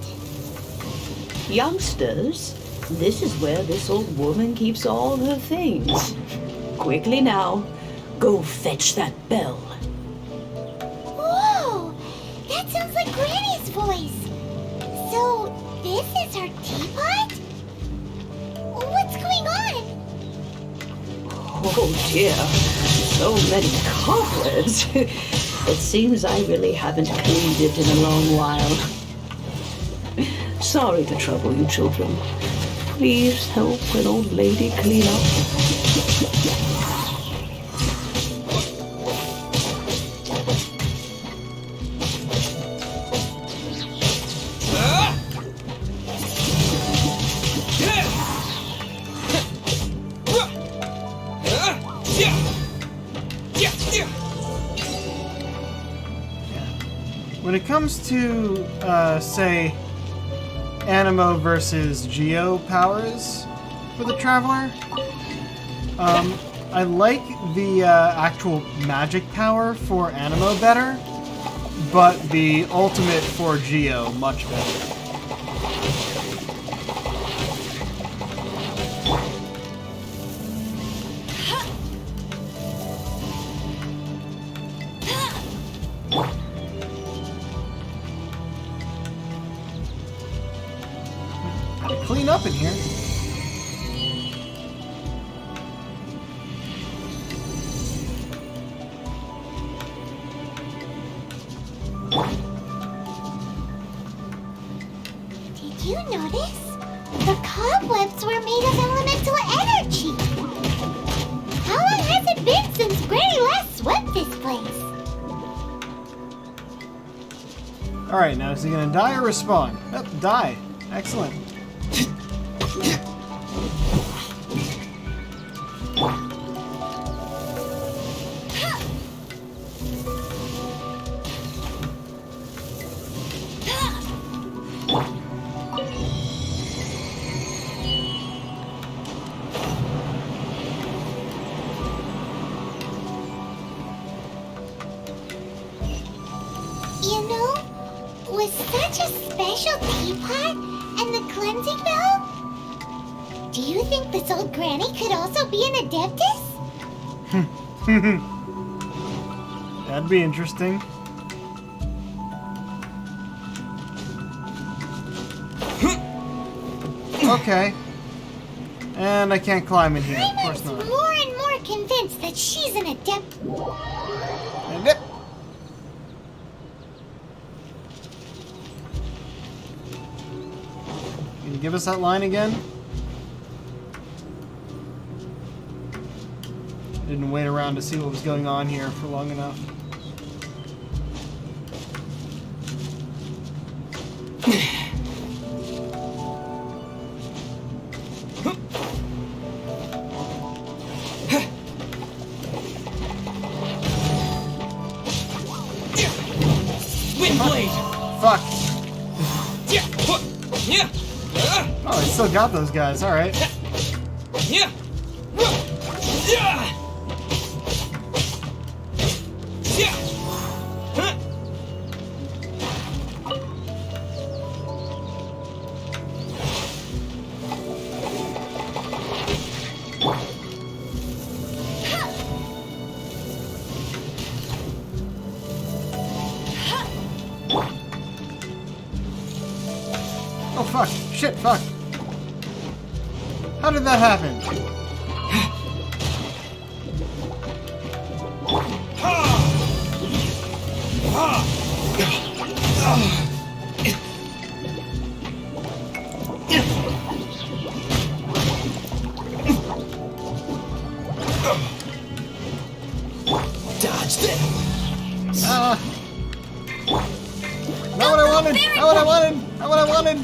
Youngsters, this is where this old woman keeps all her things. Quickly now, go fetch that bell. Whoa! That sounds like Granny's voice. So, this is her teapot? What's going on? Oh dear, so many cobwebs. It seems I really haven't cleaned it in a long while. Sorry to trouble you, children. Please help an old lady clean up. When it comes to, say, Animo versus Geo powers for the Traveler, I like the actual magic power for Animo better, but the ultimate for Geo much better. Clean up in here. Did you notice? The cobwebs were made of elemental energy. How long has it been since Granny last swept this place? Alright, now is he gonna die or respawn? Yep, die. Excellent. You know, with such a special teapot and the cleansing bell, do you think this old granny could also be an adeptus? That'd be interesting. Okay. And I can't climb in here, of course I'm not. more and more convinced that she's an adept. And it. Can you give us that line again? Didn't wait around to see what was going on here for long enough. Windblade! Fuck! Oh, I still got those guys, alright. Oh fuck! Shit, fuck! How did that happen? Dodge them! Not what I wanted! Not what I wanted! Not what I wanted!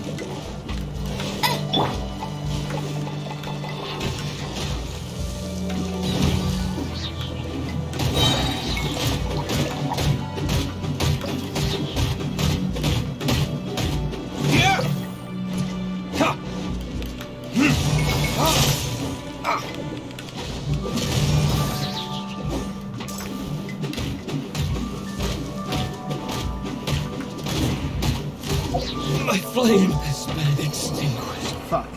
My flame has been extinguished. Fuck.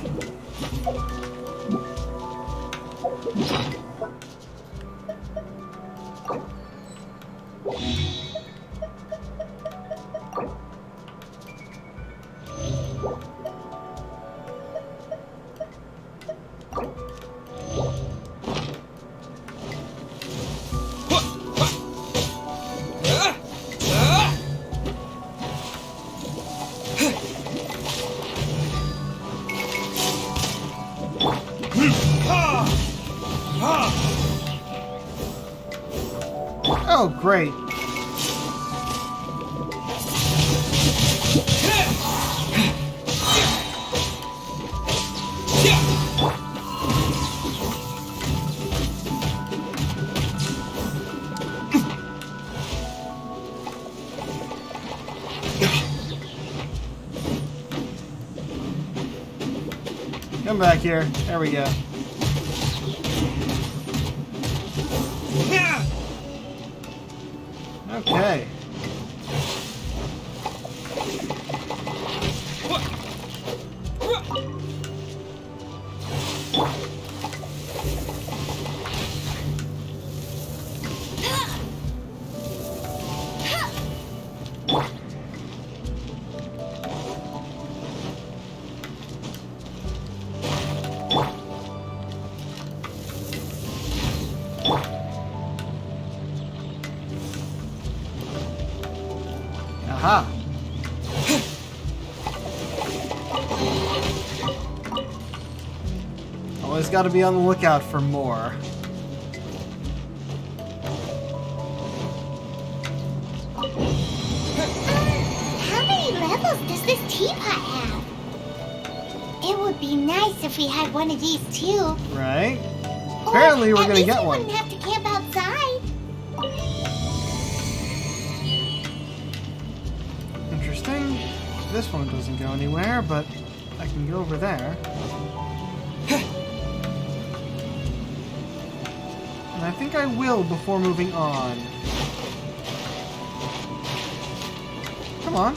Oh, great. Come back here. There we go. Okay. Aha! Always got to be on the lookout for more. How many levels does this teapot have? It would be nice if we had one of these too. Right? Apparently we're gonna get one. At least we wouldn't have to camp outside. Interesting. This one doesn't go anywhere, but I can go over there. And I think I will before moving on. Come on.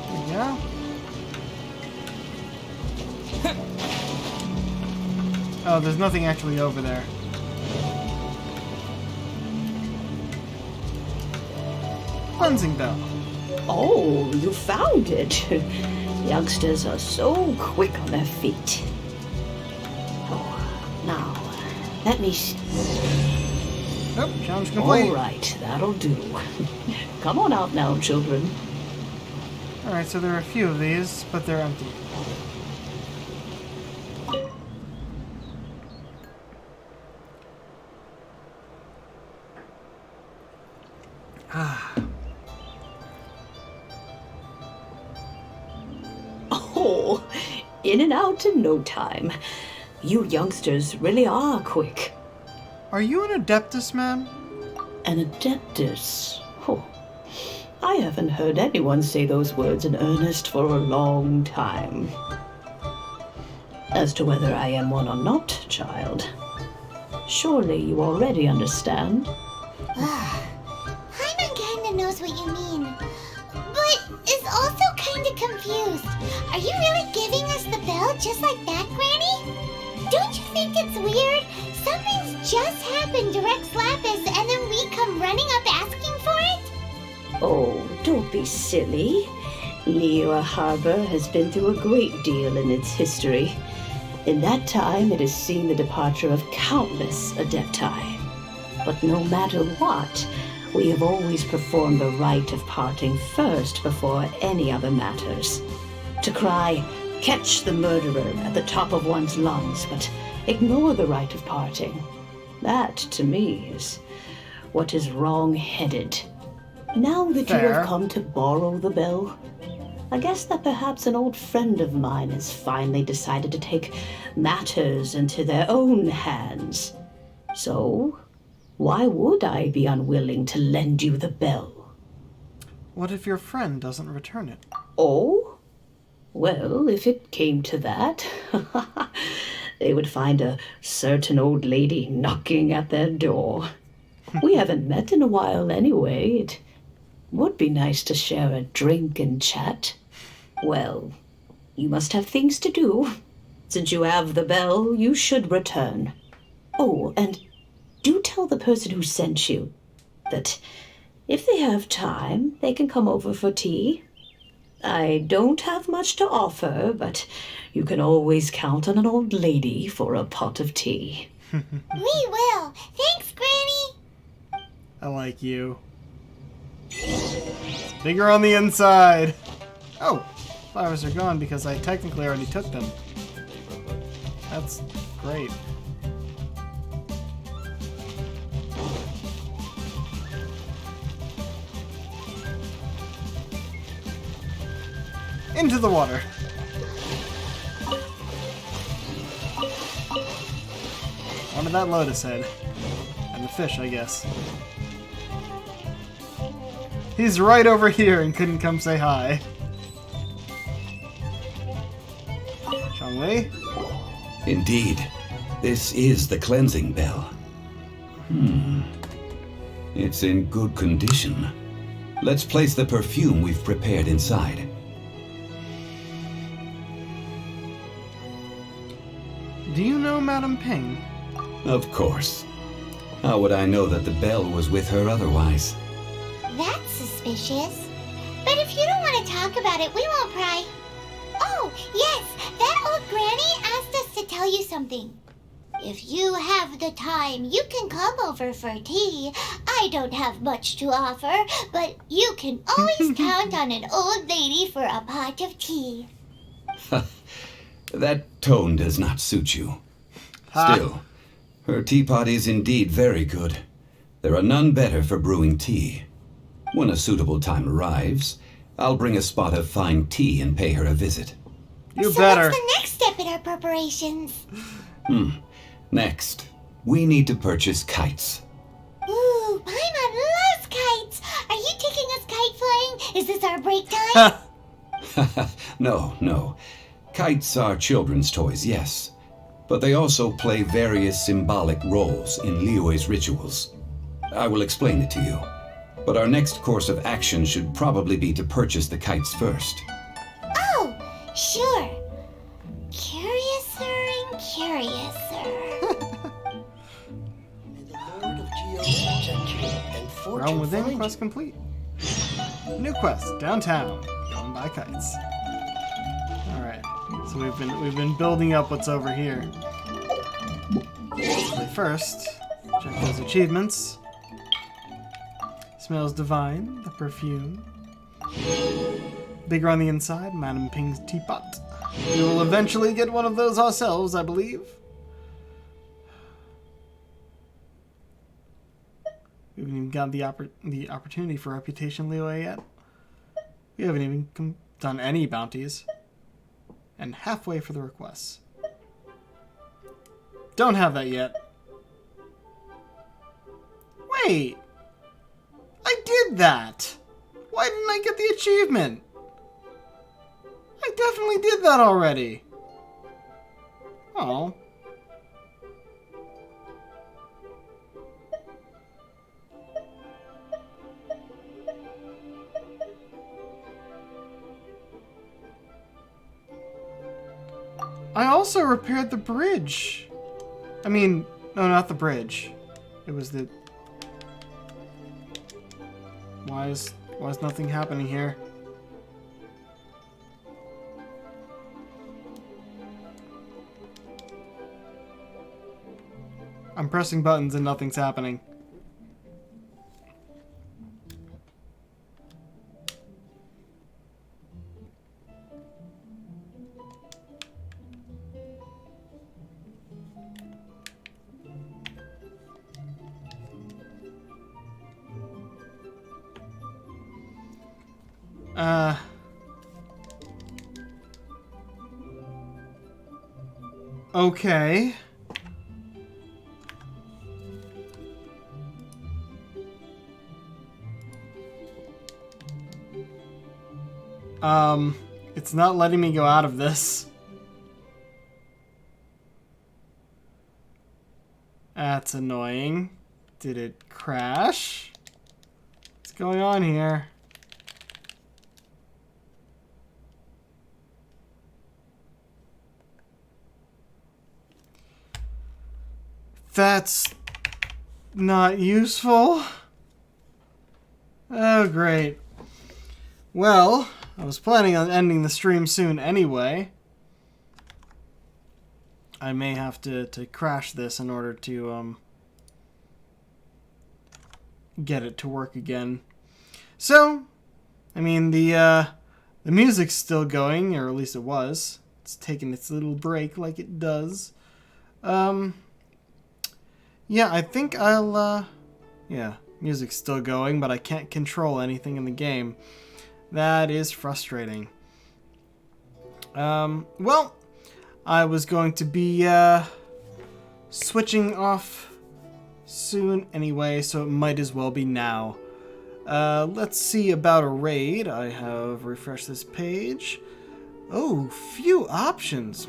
There we go. Oh, there's nothing actually over there. Cleansing bell. Oh, you found it. Youngsters are so quick on their feet. Oh, now, let me see. Nope, challenge complete. All right, that'll do. Come on out now, children. Alright, so there are a few of these, but they're empty. Oh, in and out in no time. You youngsters really are quick. Are you an Adeptus, man? An Adeptus? Oh, I haven't heard anyone say those words in earnest for a long time. As to whether I am one or not, child, surely you already understand. Paimon kinda knows what you mean, but is also kinda confused. Are you really giving us the bell just like that, Granny? Don't you think it's weird? Something's just happened to Rex Lapis and then we come running up asking for it? Oh, don't be silly. Liyue Harbor has been through a great deal in its history. In that time, it has seen the departure of countless Adepti. But no matter what, we have always performed the rite of parting first before any other matters. To cry, "Catch the murderer," at the top of one's lungs, but ignore the rite of parting. That, to me, is what is wrong-headed. Now that you Fair. have come to borrow the bell, I guess that perhaps an old friend of mine has finally decided to take matters into their own hands. So, why would I be unwilling to lend you the bell? What if your friend doesn't return it? Oh? Well, if it came to that, they would find a certain old lady knocking at their door. We haven't met in a while anyway. It would be nice to share a drink and chat. Well, you must have things to do. Since you have the bell, you should return. Oh, and do tell the person who sent you that if they have time, they can come over for tea. I don't have much to offer, but you can always count on an old lady for a pot of tea. We will. Thanks, Granny. I like you. Bigger on the inside. Oh, flowers are gone because I technically already took them. That's great. Into the water. Onto that lotus head. And the fish, I guess. He's right over here and couldn't come say hi. Zhongli? Indeed, this is the cleansing bell. It's in good condition. Let's place the perfume we've prepared inside. Do you know Madame Ping? Of course. How would I know that the bell was with her otherwise? That's suspicious. But if you don't want to talk about it, we won't pry. Oh, yes, that old granny asked us to tell you something. If you have the time, you can come over for tea. I don't have much to offer, but you can always count on an old lady for a pot of tea. That tone does not suit you. Still, her teapot is indeed very good. There are none better for brewing tea. When a suitable time arrives, I'll bring a spot of fine tea and pay her a visit. You so better. What's the next step in our preparations? Next, we need to purchase kites. Ooh, Paimon loves kites. Are you taking us kite flying? Is this our break time? No, no. Kites are children's toys, yes. But they also play various symbolic roles in Liyue's rituals. I will explain it to you. But our next course of action should probably be to purchase the kites first. Oh, sure. Curiouser and curiouser. May the Lord of Geos protect you and fortune Realm Within find quest you. complete. New quest, downtown. Going by kites. Alright. So we've been building up what's over here. First, check those achievements. Smells divine, the perfume. Bigger on the inside, Madam Ping's teapot. We will eventually get one of those ourselves, I believe. We haven't even got the opportunity for Reputation Liyue yet. We haven't even done any bounties. And halfway for the requests. Don't have that yet. Wait! I did that! Why didn't I get the achievement? I definitely did that already. Oh. I also repaired the bridge. I mean, no, not the bridge. It was the... Why is nothing happening here? I'm pressing buttons and nothing's happening. Okay. It's not letting me go out of this. That's annoying. Did it crash? What's going on here? That's not useful. Oh, great. Well, I was planning on ending the stream soon anyway. I may have to crash this in order to get it to work again. So, I mean, the music's still going, or at least it was. It's taking its little break like it does. Yeah, I think I'll, yeah, music's still going, but I can't control anything in the game. That is frustrating. Well, I was going to be, switching off soon anyway, so it might as well be now. Let's see about a raid. I have refreshed this page. Oh, few options.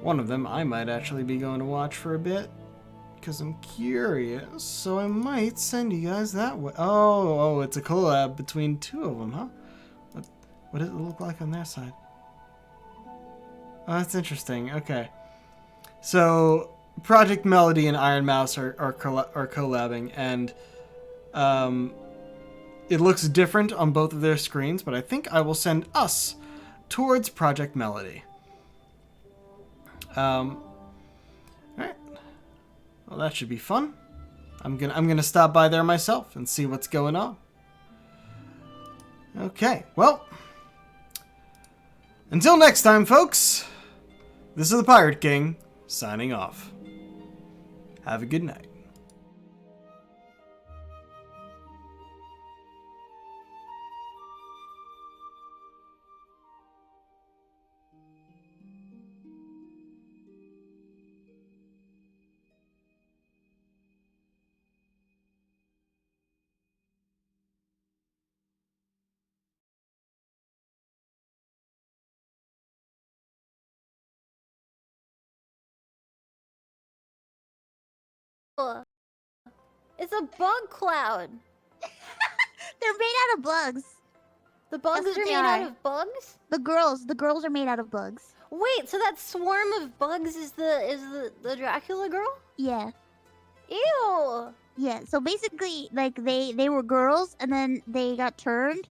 One of them I might actually be going to watch for a bit, because I'm curious, so I might send you guys that way. Oh, it's a collab between two of them, huh? What does it look like on their side? Oh, that's interesting. Okay. So, Project Melody and Iron Mouse are collabing, and it looks different on both of their screens, but I think I will send us towards Project Melody. Alright. Well, that should be fun. I'm gonna stop by there myself and see what's going on. Okay, well, until next time, folks, this is the Pirate King, signing off. Have a good night. It's a bug cloud. They're made out of bugs. The bugs That's are what made they out are. of bugs? The girls are made out of bugs. Wait, so that swarm of bugs is the Dracula girl? Yeah. Ew. Yeah, so basically, like, they were girls, and then they got turned,